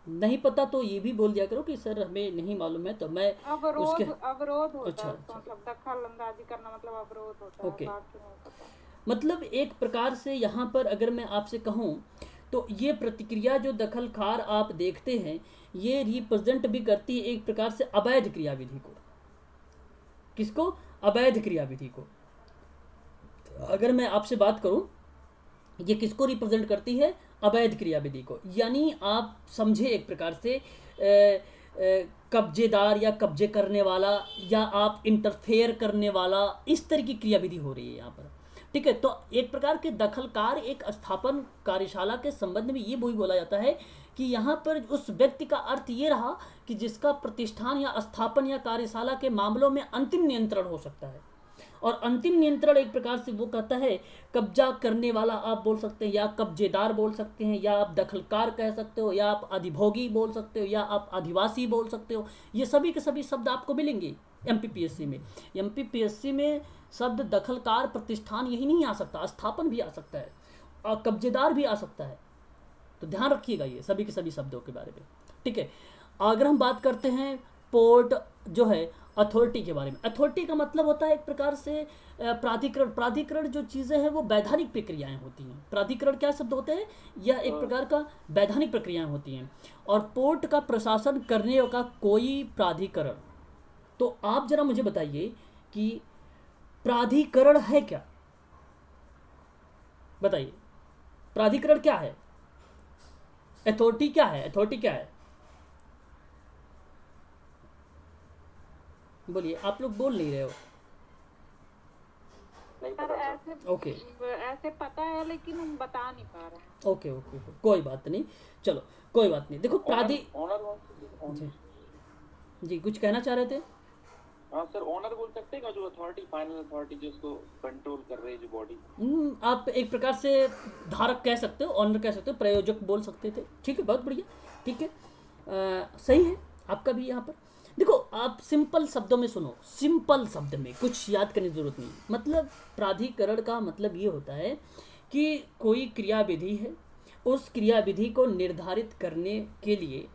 नहीं पता तो ये भी बोल दिया करो कि सर हमें नहीं मालूम है, तो मैं उसके अवरोध होता अच्छा है, अच्छा, मतलब दखल अंदाजी करना मतलब अवरोध होता है, ओके। बाकी नहीं पता। मतलब एक प्रकार से यहाँ पर अगर मैं आपसे कहूँ तो ये प्रतिक्रिया जो दखलकार आप देखते हैं ये रिप्रेजेंट भी करती है एक प्रकार से अवैध क्रियाविधि को। किसको? अवैध क्रियाविधि को। अगर मैं आपसे बात करूं, ये किसको रिप्रेजेंट करती है? अवैध क्रियाविधि को। यानी आप समझे एक प्रकार से कब्जेदार या कब्जे करने वाला या आप इंटरफेयर करने वाला, इस तरह की क्रियाविधि हो रही है यहाँ पर, ठीक है। तो एक प्रकार के दखलकार एक स्थापन कार्यशाला के संबंध में ये वही बोला जाता है कि यहाँ पर उस व्यक्ति का अर्थ ये रहा कि जिसका प्रतिष्ठान या स्थापन या कार्यशाला के मामलों में अंतिम नियंत्रण हो सकता है। और अंतिम नियंत्रण एक प्रकार से वो कहता है कब्जा करने वाला आप बोल सकते हैं, या कब्जेदार बोल सकते हैं, या आप दखलकार कह सकते हो, या आप अधिभोगी बोल सकते हो, या आप आदिवासी बोल सकते हो। ये सभी के सभी शब्द आपको मिलेंगे एमपीपीएससी में। एमपीपीएससी में शब्द दखलकार प्रतिष्ठान यही नहीं आ सकता, स्थापन भी आ सकता है और कब्जेदार भी आ सकता है। तो ध्यान रखिएगा ये सभी के सभी शब्दों के बारे में, ठीक है। अगर हम बात करते हैं पोर्ट जो है अथॉरिटी के बारे में, अथॉरिटी का मतलब होता है एक प्रकार से प्राधिकरण। प्राधिकरण जो चीज़ें हैं वो वैधानिक प्रक्रियाएं होती हैं। प्राधिकरण क्या शब्द होते हैं? यह एक प्रकार का वैधानिक प्रक्रियाएं होती हैं। और पोर्ट का प्रशासन करने का कोई प्राधिकरण। तो आप जरा मुझे बताइए कि प्राधिकरण है क्या? बताइए प्राधिकरण क्या है, अथॉरिटी क्या है, अथॉरिटी क्या है? बोलिए, आप लोग बोल नहीं रहे हो। नहीं सर पता सर। ऐसे ओके ऐसे पता है लेकिन हम बता नहीं पा रहे हैं। ओके ओके कोई बात नहीं, चलो कोई बात नहीं। देखो ऑनर जी जी कुछ कहना चाह रहे थे? हाँ सर, ऑनर बोल सकते हैं जो अथॉरिटी, फाइनल अथॉरिटी जो उसको कंट्रोल कर रही है जो बॉडी। आप एक प्रकार से धारक कह सकते हो, ऑनर कह सकते हो, प्रयोजक बोल सकते थे, ठीक है, बहुत बढ़िया, ठीक है, सही है आपका भी यहाँ पर। देखो आप सिंपल शब्दों में सुनो, सिंपल शब्द में, कुछ याद करने की जरूरत नहीं। मतलब प्राधिकरण का मतलब ये होता है कि कोई क्रियाविधि है, उस क्रियाविधि को निर्धारित करने के लिए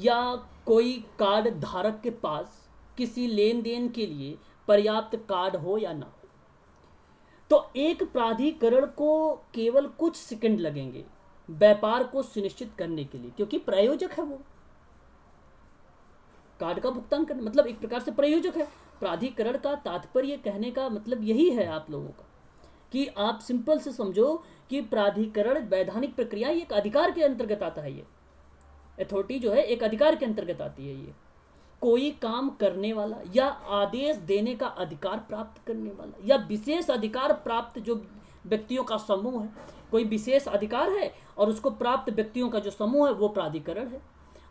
या कोई कार्ड धारक के पास किसी लेन देन के लिए पर्याप्त कार्ड हो या ना हो, तो एक प्राधिकरण को केवल कुछ सेकंड लगेंगे व्यापार को सुनिश्चित करने के लिए, क्योंकि प्रायोजक है वो, कार्ड का भुगतान करना मतलब एक प्रकार से प्रायोजक है। प्राधिकरण का तात्पर्य कहने का मतलब यही है आप लोगों का कि आप सिंपल से समझो कि प्राधिकरण वैधानिक प्रक्रिया एक अधिकार के अंतर्गत आता है। ये अथॉरिटी जो है एक अधिकार के अंतर्गत आती है। ये कोई काम करने वाला या आदेश देने का अधिकार प्राप्त करने वाला या विशेष अधिकार प्राप्त जो व्यक्तियों का समूह है, कोई विशेष अधिकार है और उसको प्राप्त व्यक्तियों का जो समूह है वो प्राधिकरण है।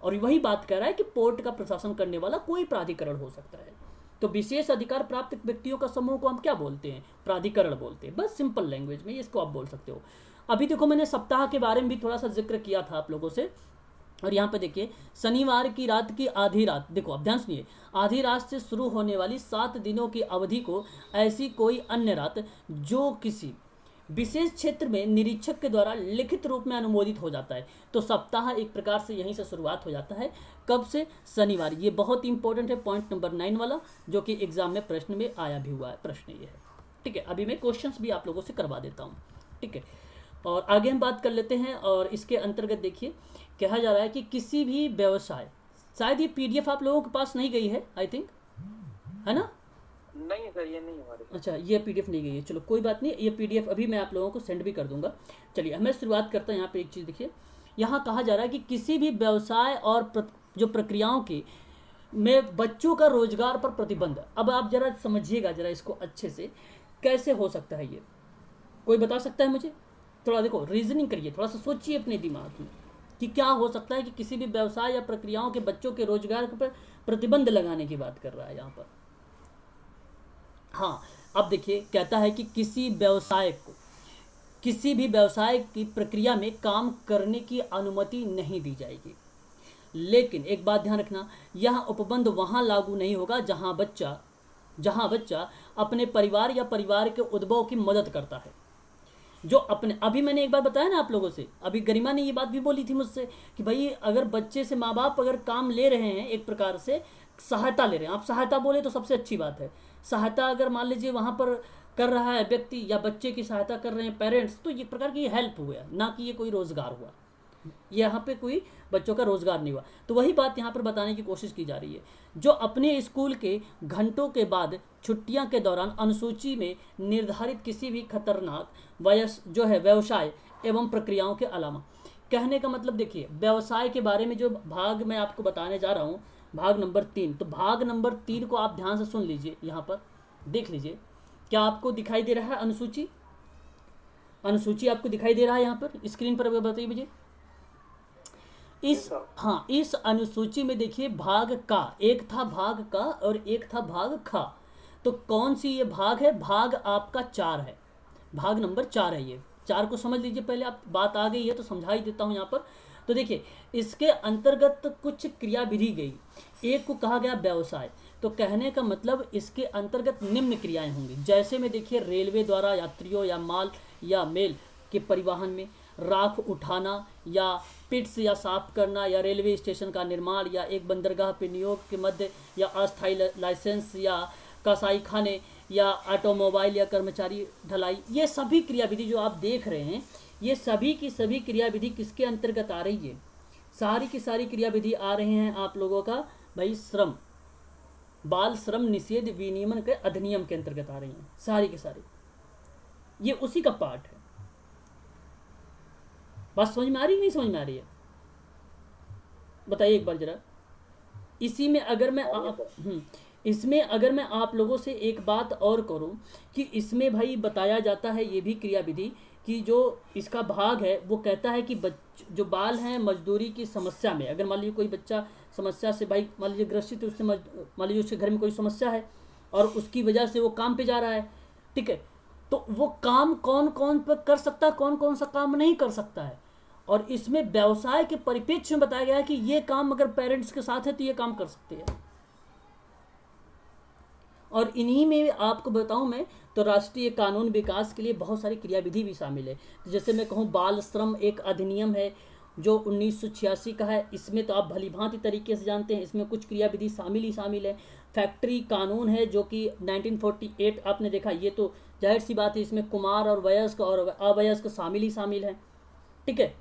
और वही बात कह रहा है कि पोर्ट का प्रशासन करने वाला कोई प्राधिकरण हो सकता है। तो विशेष अधिकार प्राप्त व्यक्तियों का समूह को हम क्या बोलते हैं? प्राधिकरण बोलते हैं। बस सिंपल लैंग्वेज में इसको आप बोल सकते हो। अभी देखो मैंने सप्ताह के बारे में भी थोड़ा सा जिक्र किया था आप लोगों से, और यहाँ पे देखिए शनिवार की रात की आधी रात, देखो आप ध्यान सुनिए, आधी रात से शुरू होने वाली 7 दिनों की अवधि को ऐसी कोई अन्य रात जो किसी विशेष क्षेत्र में निरीक्षक के द्वारा लिखित रूप में अनुमोदित हो जाता है। तो सप्ताह एक प्रकार से यहीं से शुरुआत हो जाता है। कब से? शनिवार। ये बहुत इंपॉर्टेंट है, पॉइंट नंबर 9 वाला, जो कि एग्जाम में प्रश्न में आया भी हुआ है। प्रश्न ये है, ठीक है, अभी मैं क्वेश्चंस भी आप लोगों से करवा देता हूँ। ठीक है, और आगे हम बात कर लेते हैं। और इसके अंतर्गत देखिए कहा जा रहा है कि किसी भी व्यवसाय, शायद ये पीडीएफ आप लोगों के पास नहीं गई है, आई थिंक, है ना? नहीं सर, ये नहीं हमारे पास। अच्छा, ये पीडीएफ नहीं गई है, चलो कोई बात नहीं, ये पीडीएफ अभी मैं आप लोगों को सेंड भी कर दूंगा। चलिए मैं शुरुआत करता हूँ। यहाँ पे एक चीज़ देखिए, यहाँ कहा जा रहा है कि किसी भी व्यवसाय और जो प्रक्रियाओं की में बच्चों का रोजगार पर प्रतिबंध। अब आप जरा समझिएगा जरा इसको अच्छे से, कैसे हो सकता है ये, कोई बता सकता है मुझे? थोड़ा देखो, रीजनिंग करिए, थोड़ा सा सोचिए अपने दिमाग में कि क्या हो सकता है कि किसी भी व्यवसाय या प्रक्रियाओं के बच्चों के रोजगार पर प्रतिबंध लगाने की बात कर रहा है यहाँ पर। हाँ, अब देखिए कहता है कि किसी भी व्यवसाय की प्रक्रिया में काम करने की अनुमति नहीं दी जाएगी। लेकिन एक बात ध्यान रखना, यह उपबंध वहां लागू नहीं होगा जहां बच्चा अपने परिवार या परिवार के उद्भव की मदद करता है। जो अपने, अभी मैंने एक बार बताया ना आप लोगों से, अभी गरिमा ने ये बात भी बोली थी मुझसे कि भाई अगर बच्चे से माँ बाप अगर काम ले रहे हैं, एक प्रकार से सहायता ले रहे हैं, आप सहायता बोले तो सबसे अच्छी बात है। सहायता अगर मान लीजिए वहाँ पर कर रहा है व्यक्ति या बच्चे की सहायता कर रहे हैं पेरेंट्स, तो ये प्रकार की हेल्प हुआ, ना कि ये कोई रोजगार हुआ। यहाँ पे कोई बच्चों का रोजगार नहीं हुआ। तो वही बात यहाँ पर बताने की कोशिश की जा रही है। जो अपने स्कूल के घंटों के बाद छुट्टियां के दौरान अनुसूची में निर्धारित किसी भी खतरनाक व्यवसाय एवं प्रक्रियाओं के अलावा, कहने का मतलब देखिए व्यवसाय के बारे में जो भाग मैं आपको बताने जा रहा हूँ, भाग नंबर 3, तो भाग नंबर 3 को आप ध्यान से सुन लीजिए। यहाँ पर देख लीजिए, क्या आपको दिखाई दे रहा है अनुसूची? अनुसूची आपको दिखाई दे रहा है यहाँ पर स्क्रीन पर? बताइए मुझे। इस अनुसूची में देखिए भाग का, एक था भाग का और एक था भाग खा। तो कौन सी ये भाग है? भाग आपका 4 है, भाग नंबर 4 है। ये 4 को समझ लीजिए पहले, आप बात आ गई है तो समझा ही देता हूँ यहाँ पर। तो देखिए इसके अंतर्गत कुछ क्रिया विधि गई। एक को कहा गया व्यवसाय, तो कहने का मतलब इसके अंतर्गत निम्न क्रियाएं होंगी। जैसे में देखिए रेलवे द्वारा यात्रियों या माल या मेल के परिवहन में, राख उठाना या पिट्स या साफ करना, या रेलवे स्टेशन का निर्माण, या एक बंदरगाह पे नियोग के मध्य, या अस्थायी लाइसेंस, या कसाई खाने, या ऑटोमोबाइल या कर्मचारी ढलाई। ये सभी क्रियाविधि जो आप देख रहे हैं, ये सभी की सभी क्रियाविधि किसके अंतर्गत आ रही है? सारी की सारी क्रियाविधि आ रहे हैं आप लोगों का भाई श्रम, बाल श्रम निषेध विनियमन के अधिनियम के अंतर्गत आ रही हैं सारी की सारी। ये उसी का पार्ट है। बात समझ में आ रही है नहीं समझ में आ रही है? बताइए एक बार जरा। इसी में अगर मैं इसमें अगर मैं आप लोगों से एक बात और करूं कि इसमें भाई बताया जाता है ये भी क्रियाविधि कि जो इसका भाग है वो कहता है कि जो बाल हैं मजदूरी की समस्या में, अगर मान लीजिए कोई बच्चा समस्या से भाई मान लीजिए ग्रसित है, उससे मान लीजिए उसके घर में कोई समस्या है और उसकी वजह से वो काम पे जा रहा है, ठीक है, तो वो काम कौन कौन पर कर सकता है, कौन कौन सा काम नहीं कर सकता है। और इसमें व्यवसाय के परिप्रेक्ष्य में बताया गया है कि ये काम अगर पेरेंट्स के साथ है तो ये काम कर सकते हैं। और इन्हीं में आपको बताऊं मैं तो राष्ट्रीय कानून विकास के लिए बहुत सारी क्रियाविधि भी शामिल है। तो जैसे मैं कहूं बाल श्रम एक अधिनियम है जो 1986 का है, इसमें तो आप भलीभांति तरीके से जानते हैं, इसमें कुछ क्रियाविधि शामिल ही शामिल है। फैक्ट्री कानून है जो कि 1948 आपने देखा, ये तो जाहिर सी बात है इसमें कुमार और वयस्क और अवयस्क शामिल ही शामिल हैं, ठीक है।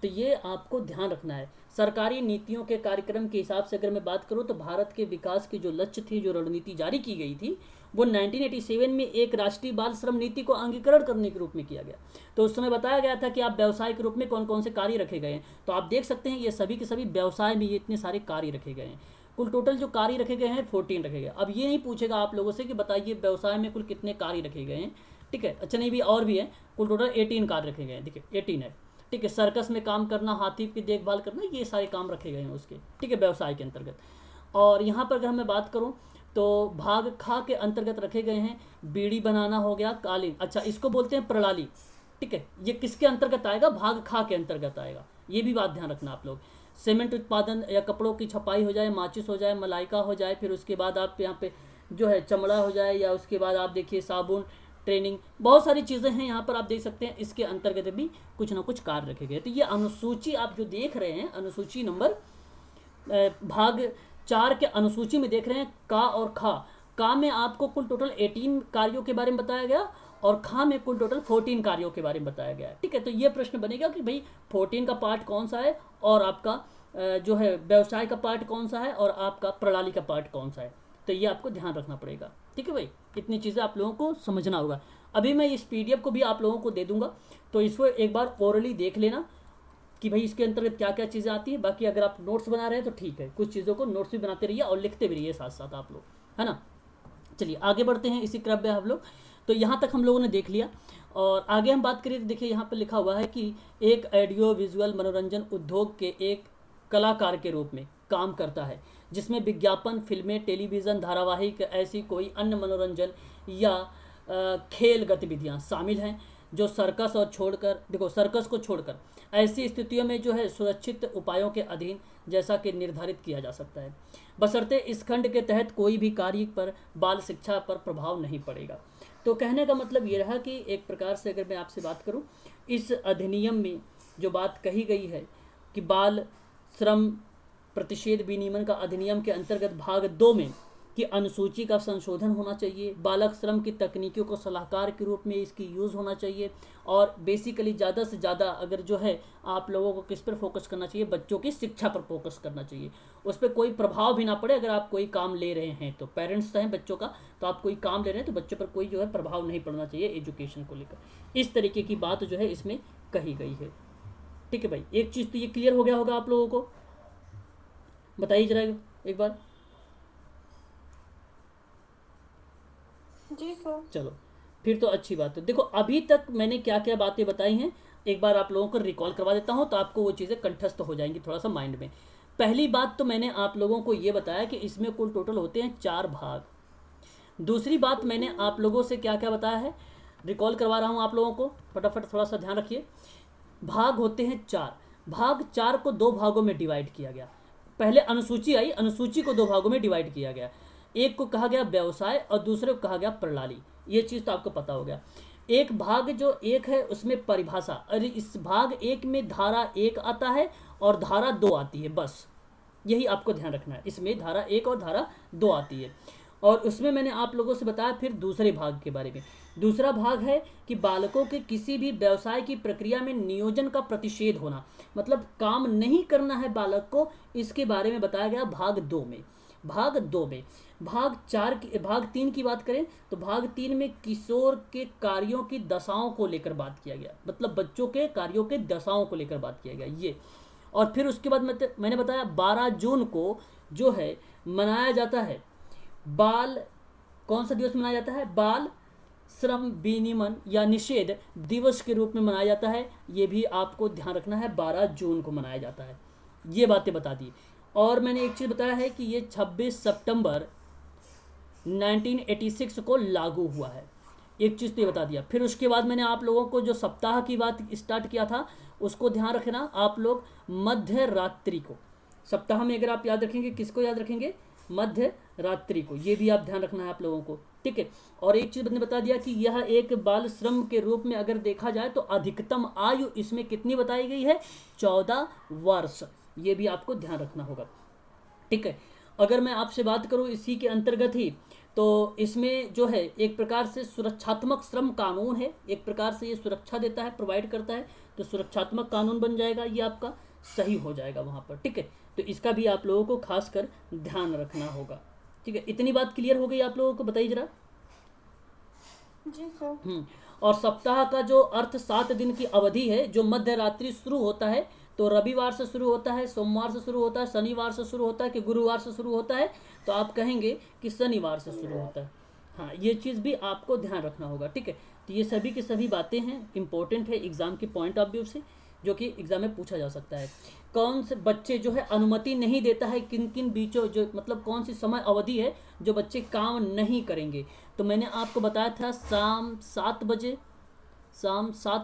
तो ये आपको ध्यान रखना है। सरकारी नीतियों के कार्यक्रम के हिसाब से अगर मैं बात करूं तो भारत के विकास की जो लक्ष्य थी, जो रणनीति जारी की गई थी, वो 1987 में एक राष्ट्रीय बाल श्रम नीति को अंगीकरण करने के रूप में किया गया। तो उस समय बताया गया था कि आप व्यवसाय के रूप में कौन कौन से कार्य रखे गए हैं। तो आप देख सकते हैं ये सभी के सभी व्यवसाय में ये इतने सारे कार्य रखे गए हैं। कुल टोटल जो कार्य रखे गए हैं 14 रखे गए। अब ये नहीं पूछेगा आप लोगों से कि बताइए व्यवसाय में कुल कितने कार्य रखे गए हैं, ठीक है। अच्छा नहीं, भी और भी है, कुल टोटल 18 कार्य रखे गए हैं, देखिए 18 है, ठीक है। सर्कस में काम करना, हाथी की देखभाल करना, ये सारे काम रखे गए हैं उसके, ठीक है, व्यवसाय के अंतर्गत। और यहाँ पर अगर मैं बात करूँ तो भाग खा के अंतर्गत रखे गए हैं बीड़ी बनाना हो गया, कालीन, अच्छा इसको बोलते हैं प्रणाली, ठीक है। ये किसके अंतर्गत आएगा? भाग खा के अंतर्गत आएगा। ये भी बात ध्यान रखना आप लोग। सीमेंट उत्पादन या कपड़ों की छपाई हो जाए, माचिस हो जाए, मलाइका हो जाए, फिर उसके बाद आप यहाँ पे जो है चमड़ा हो जाए, या उसके बाद आप देखिए साबुन, ट्रेनिंग, बहुत सारी चीज़ें हैं यहाँ पर आप देख सकते हैं। इसके अंतर्गत भी कुछ ना कुछ कार्य रखे गए। तो ये अनुसूची आप जो देख रहे हैं, अनुसूची नंबर भाग 4 के अनुसूची में देख रहे हैं का और खा, का में आपको कुल टोटल 18 कार्यों के बारे में बताया गया और खा में कुल टोटल 14 कार्यों के बारे में बताया गया है। ठीक है, तो ये प्रश्न बनेगा कि भाई 14 का पार्ट कौन सा है और आपका जो है व्यवसाय का पार्ट कौन सा है और आपका प्रणाली का पार्ट कौन सा है। तो ये आपको ध्यान रखना पड़ेगा। ठीक है भाई, इतनी चीज़ें आप लोगों को समझना होगा। अभी मैं इस PDF को भी आप लोगों को दे दूंगा, तो इसको एक बार ओरली देख लेना कि भाई इसके अंतर्गत क्या क्या चीज़ें आती हैं। बाकी अगर आप नोट्स बना रहे हैं तो ठीक है, कुछ चीज़ों को नोट्स भी बनाते रहिए और लिखते भी रहिए साथ साथ आप लोग, है ना। चलिए आगे बढ़ते हैं इसी क्रम में हम लोग। तो यहाँ तक हम लोगों ने देख लिया और आगे हम बात करें तो देखिए यहाँ पर लिखा हुआ है कि एक ऑडियो विजुअल मनोरंजन उद्योग के एक कलाकार के रूप में काम करता है, जिसमें विज्ञापन, फिल्में, टेलीविज़न धारावाहिक, ऐसी कोई अन्य मनोरंजन या खेल गतिविधियाँ शामिल हैं जो सर्कस और छोड़कर देखो सर्कस को छोड़कर ऐसी स्थितियों में जो है सुरक्षित उपायों के अधीन जैसा कि निर्धारित किया जा सकता है, बशर्ते इस खंड के तहत कोई भी कार्य पर बाल शिक्षा पर प्रभाव नहीं पड़ेगा। तो कहने का मतलब ये रहा कि एक प्रकार से अगर मैं आपसे बात करूं, इस अधिनियम में जो बात कही गई है कि बाल श्रम प्रतिषेध विनियमन का अधिनियम के अंतर्गत भाग 2 में कि अनुसूची का संशोधन होना चाहिए, बालक श्रम की तकनीकों को सलाहकार के रूप में इसकी यूज़ होना चाहिए और बेसिकली ज़्यादा से ज़्यादा अगर जो है आप लोगों को किस पर फोकस करना चाहिए, बच्चों की शिक्षा पर फोकस करना चाहिए। उस पर कोई प्रभाव भी ना पड़े। अगर आप कोई काम ले रहे हैं तो पेरेंट्स हैं बच्चों का, तो आप कोई काम ले रहे हैं तो बच्चों पर कोई जो है प्रभाव नहीं पड़ना चाहिए एजुकेशन को लेकर। इस तरीके की बात जो है इसमें कही गई है। ठीक है भाई, एक चीज़ तो ये क्लियर हो गया होगा आप लोगों को, बताइए जरा एक बार। जी सर। चलो फिर तो अच्छी बात है। देखो अभी तक मैंने क्या क्या बातें बताई हैं एक बार आप लोगों को रिकॉल करवा देता हूं, तो आपको वो चीज़ें कंठस्थ हो जाएंगी थोड़ा सा माइंड में। पहली बात तो मैंने आप लोगों को ये बताया कि इसमें कुल टोटल होते हैं 4 भाग। दूसरी बात मैंने आप लोगों से क्या क्या बताया है, रिकॉल करवा रहा हूँ आप लोगों को, फटाफट थोड़ा सा ध्यान रखिए। भाग होते हैं 4, भाग 4 को 2 भागों में डिवाइड किया गया। पहले अनुसूची आई, अनुसूची को 2 भागों में डिवाइड किया गया। एक को कहा गया व्यवसाय और दूसरे को कहा गया प्रणाली। ये चीज़ तो आपको पता हो गया। एक भाग जो एक है उसमें परिभाषा, अरे इस भाग 1 में धारा 1 आता है और धारा 2 आती है, बस यही आपको ध्यान रखना है। इसमें धारा 1 और धारा 2 आती है और उसमें मैंने आप लोगों से बताया फिर दूसरे भाग के बारे में। दूसरा भाग है कि बालकों के किसी भी व्यवसाय की प्रक्रिया में नियोजन का प्रतिषेध होना, मतलब काम नहीं करना है बालक को, इसके बारे में बताया गया भाग 2 में। भाग 2 में भाग 3 की बात करें तो भाग 3 में किशोर के कार्यों की दशाओं को लेकर बात किया गया, मतलब बच्चों के कार्यों के दशाओं को लेकर बात किया गया ये। और फिर उसके बाद मैंने बताया 12 जून को जो है मनाया जाता है बाल, कौन सा दिवस मनाया जाता है, बाल श्रम विनियमन या निषेध दिवस के रूप में मनाया जाता है। ये भी आपको ध्यान रखना है, 12 जून को मनाया जाता है। ये बातें बता दी। और मैंने एक चीज़ बताया है कि ये 26 सितंबर 1986 को लागू हुआ है, एक चीज़ तो ये बता दिया। फिर उसके बाद मैंने आप लोगों को जो सप्ताह की बात स्टार्ट किया था उसको ध्यान रखना आप लोग, मध्य रात्रि को। सप्ताह में अगर आप याद रखेंगे, किसको याद रखेंगे, मध्य रात्रि को। ये भी आप ध्यान रखना है आप लोगों को, ठीक है। और एक चीज़ मैंने बता दिया कि यह एक बाल श्रम के रूप में अगर देखा जाए तो अधिकतम आयु इसमें कितनी बताई गई है, 14 वर्ष। ये भी आपको ध्यान रखना होगा, ठीक है। अगर मैं आपसे बात करूं इसी के अंतर्गत ही, तो इसमें जो है एक प्रकार से सुरक्षात्मक श्रम कानून है, एक प्रकार से ये सुरक्षा देता है, प्रोवाइड करता है, तो सुरक्षात्मक कानून बन जाएगा, ये आपका सही हो जाएगा वहाँ पर, ठीक है। तो इसका भी आप लोगों को खास कर ध्यान रखना होगा, ठीक है। इतनी बात क्लियर हो गई आप लोगों को, बताइए जरा। जी सर। और सप्ताह का जो अर्थ 7 दिन की अवधि है, जो मध्य रात्रि शुरू होता है तो रविवार से शुरू होता है, सोमवार से शुरू होता है, शनिवार से शुरू होता है कि गुरुवार से शुरू होता है, तो आप कहेंगे कि शनिवार से शुरू होता है। हाँ, ये चीज़ भी आपको ध्यान रखना होगा, ठीक है। तो ये सभी की सभी बातें हैं, इंपॉर्टेंट है एग्जाम के पॉइंट ऑफ व्यू से, जो कि एग्जाम में पूछा जा सकता है। कौन से बच्चे जो है अनुमति नहीं देता है, किन किन बीचों, जो मतलब कौन सी समय अवधि है जो बच्चे काम नहीं करेंगे, तो मैंने आपको बताया था शाम 7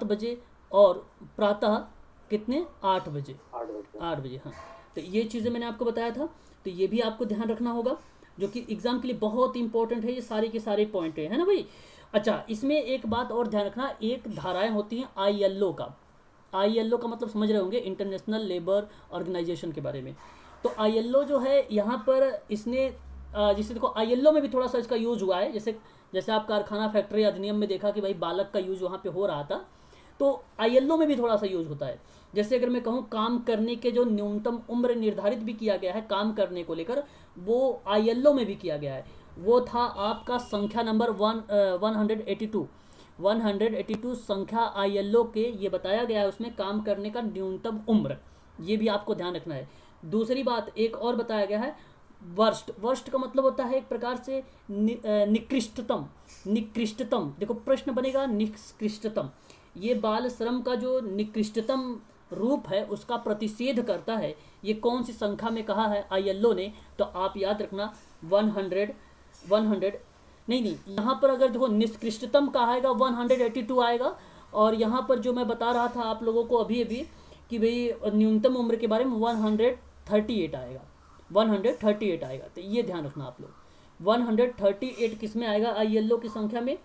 बजे और प्रातः कितने, 8 बजे। 8 बजे, हाँ। तो ये चीज़ें मैंने आपको बताया था, तो ये भी आपको ध्यान रखना होगा, जो कि एग्जाम के लिए बहुत इंपॉर्टेंट है। ये सारे के सारे पॉइंट है ना भाई। अच्छा, इसमें एक बात और ध्यान रखना, एक धाराएं होती हैं ILO का। ILO का मतलब समझ रहे होंगे, इंटरनेशनल लेबर ऑर्गेनाइजेशन के बारे में। तो ILO जो है यहाँ पर इसने जिसे देखो ILO में भी थोड़ा सा इसका यूज हुआ है, जैसे जैसे आप कारखाना फैक्ट्री अधिनियम में देखा कि भाई बालक का यूज वहाँ पे हो रहा था, तो ILO में भी थोड़ा सा यूज होता है। जैसे अगर मैं कहूँ काम करने के जो न्यूनतम उम्र निर्धारित भी किया गया है काम करने को लेकर, वो ILO में भी किया गया है। वो था आपका संख्या नंबर 182 संख्या ILO के, ये बताया गया है उसमें काम करने का न्यूनतम उम्र, ये भी आपको ध्यान रखना है। दूसरी बात एक और बताया गया है, वर्स्ट का मतलब होता है एक प्रकार से निकृष्टतम। देखो प्रश्न बनेगा निकृष्टतम, ये बाल श्रम का जो निकृष्टतम रूप है उसका प्रतिषेध करता है। ये कौन सी संख्या में कहा है ILO ने, तो आप याद रखना 100 नहीं, यहाँ पर अगर देखो निकृष्टतम का आएगा 182 आएगा, और यहाँ पर जो मैं बता रहा था आप लोगों को अभी अभी कि भाई न्यूनतम उम्र के बारे में 138 आएगा, 138 आएगा। तो ये ध्यान रखना आप लोग, 138 किस में आएगा ILO की संख्या में,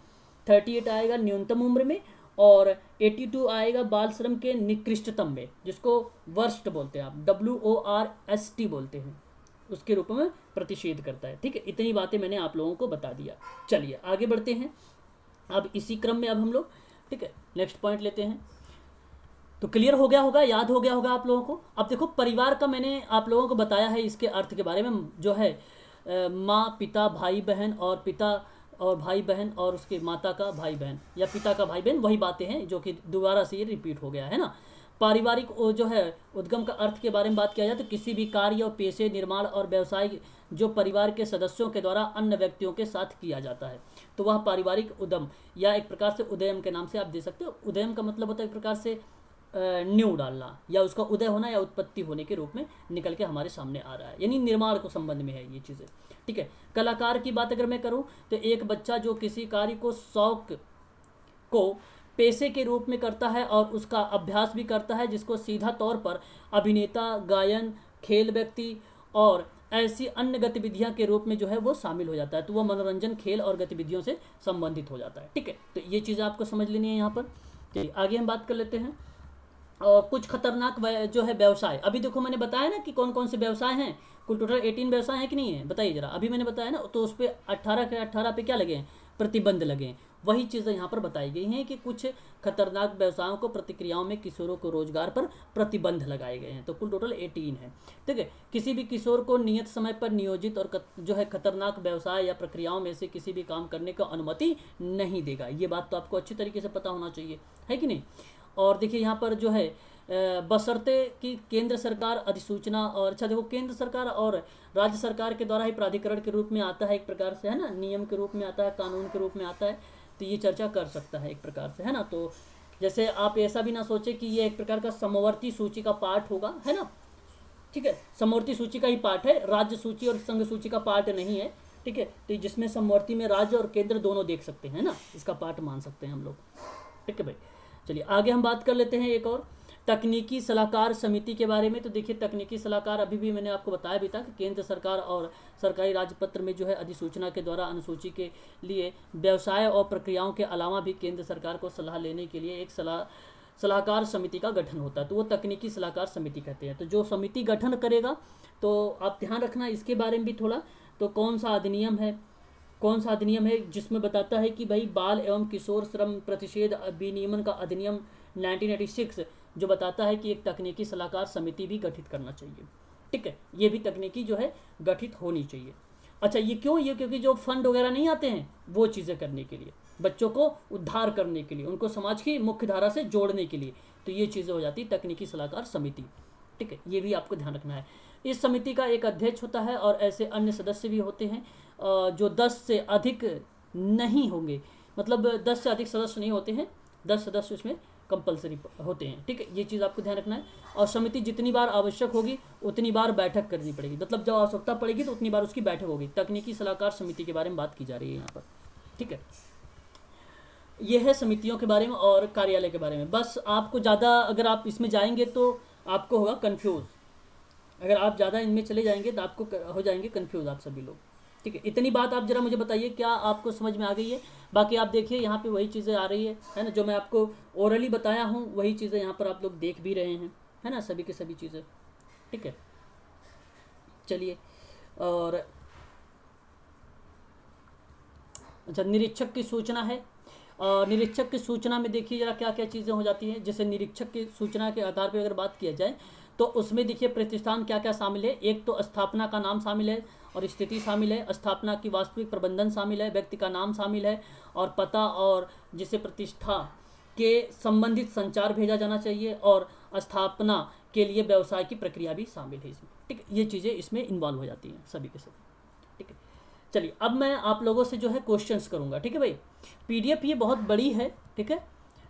38 आएगा न्यूनतम उम्र में, और 82 आएगा बाल श्रम के निकृष्टतम में, जिसको वर्स्ट बोलते हैं आप, WORST बोलते हैं, उसके रूप में प्रतिषेध करता है। ठीक है, इतनी बातें मैंने आप लोगों को बता दिया। चलिए आगे बढ़ते हैं, अब इसी क्रम में अब हम लोग, ठीक है, नेक्स्ट पॉइंट लेते हैं। तो क्लियर हो गया होगा, याद हो गया होगा आप लोगों को। अब देखो परिवार का मैंने आप लोगों को बताया है इसके अर्थ के बारे में, जो है माँ पिता भाई बहन, और पिता और भाई बहन, और उसके माता का भाई बहन या पिता का भाई बहन, वही बातें हैं जो कि दोबारा से ये रिपीट हो गया है ना। पारिवारिक जो है उद्गम का अर्थ के बारे में बात किया जाए तो किसी भी कार्य और पेशे, निर्माण और व्यवसाय जो परिवार के सदस्यों के द्वारा अन्य व्यक्तियों के साथ किया जाता है, तो वह पारिवारिक उद्यम या एक प्रकार से उदयम के नाम से आप दे सकते हो। उदयम का मतलब होता है एक प्रकार से न्यू डालना, या उसका उदय होना या उत्पत्ति होने के रूप में निकल के हमारे सामने आ रहा है, यानी निर्माण को संबंध में है ये चीज़ें। ठीक है, कलाकार की बात अगर मैं करूं तो एक बच्चा जो किसी कार्य को शौक को पेशे के रूप में करता है और उसका अभ्यास भी करता है, जिसको सीधा तौर पर अभिनेता, गायन, खेल व्यक्ति और ऐसी अन्य गतिविधियां के रूप में जो है वो शामिल हो जाता है, तो वह मनोरंजन, खेल और गतिविधियों से संबंधित हो जाता है। ठीक है, तो ये चीज़ें आपको समझ लेनी है यहाँ पर। चलिए आगे हम बात कर लेते हैं। और कुछ खतरनाक जो है व्यवसाय, अभी देखो मैंने बताया ना कि कौन कौन से व्यवसाय हैं, कुल टोटल 18 व्यवसाय हैं कि नहीं है, बताइए जरा। अभी मैंने बताया ना, तो उस पर 18 के 18 पे क्या लगे हैं, प्रतिबंध लगे हैं। वही चीज़ें यहाँ पर बताई गई हैं कि कुछ खतरनाक व्यवसायों को, प्रतिक्रियाओं में किशोरों को रोजगार पर प्रतिबंध लगाए गए हैं, तो कुल टोटल 18 है। ठीक है, किसी भी किशोर को नियत समय पर नियोजित और जो है खतरनाक व्यवसाय या प्रक्रियाओं में से किसी भी काम करने का अनुमति नहीं देगा। ये बात तो आपको अच्छी तरीके से पता होना चाहिए, है कि नहीं। और देखिए यहाँ पर जो है बशर्ते कि केंद्र सरकार अधिसूचना, और अच्छा देखो केंद्र सरकार और राज्य सरकार के द्वारा ही प्राधिकरण के रूप में आता है एक प्रकार से, है ना, नियम के रूप में आता है, कानून के रूप में आता है, तो ये चर्चा कर सकता है एक प्रकार से, है ना। तो जैसे आप ऐसा भी ना सोचे कि ये एक प्रकार का समवर्ती सूची का पार्ट होगा, है ना। ठीक है, समवर्ती सूची का ही पार्ट है, राज्य सूची और संघ सूची का पार्ट नहीं है। ठीक है, तो जिसमें समवर्ती में राज्य और केंद्र दोनों देख सकते हैं ना, इसका पार्ट मान सकते हैं हम लोग। ठीक है भाई, चलिए आगे हम बात कर लेते हैं एक और तकनीकी सलाहकार समिति के बारे में। तो देखिए तकनीकी सलाहकार अभी भी मैंने आपको बताया भी था कि केंद्र सरकार और सरकारी राजपत्र में जो है अधिसूचना के द्वारा अनुसूची के लिए व्यवसाय और प्रक्रियाओं के अलावा भी केंद्र सरकार को सलाह लेने के लिए एक सलाहकार समिति का गठन होता है, तो वो तकनीकी सलाहकार समिति कहते हैं। तो जो समिति गठन करेगा, तो आप ध्यान रखना इसके बारे में भी थोड़ा, तो कौन सा अधिनियम है जिसमें बताता है कि भाई बाल एवं किशोर श्रम प्रतिषेध विनियमन का अधिनियम 1986 जो बताता है कि एक तकनीकी सलाहकार समिति भी गठित करना चाहिए। ठीक है, ये भी तकनीकी जो है गठित होनी चाहिए। अच्छा ये क्यों, ये क्योंकि जो फंड वगैरह नहीं आते हैं वो चीज़ें करने के लिए, बच्चों को उद्धार करने के लिए, उनको समाज की मुख्य धारा से जोड़ने के लिए, तो ये चीज़ें हो जाती तकनीकी सलाहकार समिति। ठीक है, ये भी आपको ध्यान रखना है। इस समिति का एक अध्यक्ष होता है और ऐसे अन्य सदस्य भी होते हैं जो 10 से अधिक नहीं होंगे, मतलब 10 से अधिक सदस्य नहीं होते हैं, 10 सदस्य इसमें कंपलसरी होते हैं। ठीक है, ये चीज़ आपको ध्यान रखना है। और समिति जितनी बार आवश्यक होगी उतनी बार बैठक करनी पड़ेगी, मतलब जब आवश्यकता पड़ेगी तो उतनी बार उसकी बैठक होगी। तकनीकी सलाहकार समिति के बारे में बात की जा रही है यहाँ पर। ठीक है, यह है समितियों के बारे में और कार्यालय के बारे में। बस आपको ज़्यादा अगर आप इसमें जाएंगे तो आपको होगा कन्फ्यूज़, अगर आप ज़्यादा इनमें चले जाएंगे तो आपको हो जाएंगे कन्फ्यूज़ आप सभी लोग। ठीक है, इतनी बात आप जरा मुझे बताइए क्या आपको समझ में आ गई है। बाकी आप देखिए यहाँ पे वही चीज़ें आ रही है ना, जो मैं आपको ओरली बताया हूँ वही चीज़ें यहाँ पर आप लोग देख भी रहे हैं, है ना, सभी की सभी चीज़ें। ठीक है, चलिए और अच्छा, निरीक्षक की सूचना है। निरीक्षक की सूचना में देखिए जरा क्या क्या चीज़ें हो जाती हैं। जैसे निरीक्षक की सूचना के आधार पर अगर बात किया जाए तो उसमें देखिए प्रतिष्ठान क्या क्या शामिल है। एक तो स्थापना का नाम शामिल है और स्थिति शामिल है, स्थापना की वास्तविक प्रबंधन शामिल है, व्यक्ति का नाम शामिल है और पता, और जिसे प्रतिष्ठा के संबंधित संचार भेजा जाना चाहिए, और स्थापना के लिए व्यवसाय की प्रक्रिया भी शामिल है इसमें। ठीक है, ये चीज़ें इसमें इन्वॉल्व हो जाती हैं सभी के सभी। ठीक है, चलिए अब मैं आप लोगों से जो है क्वेश्चंस करूंगा। ठीक है भाई, पीडीएफ ये बहुत बड़ी है। ठीक है,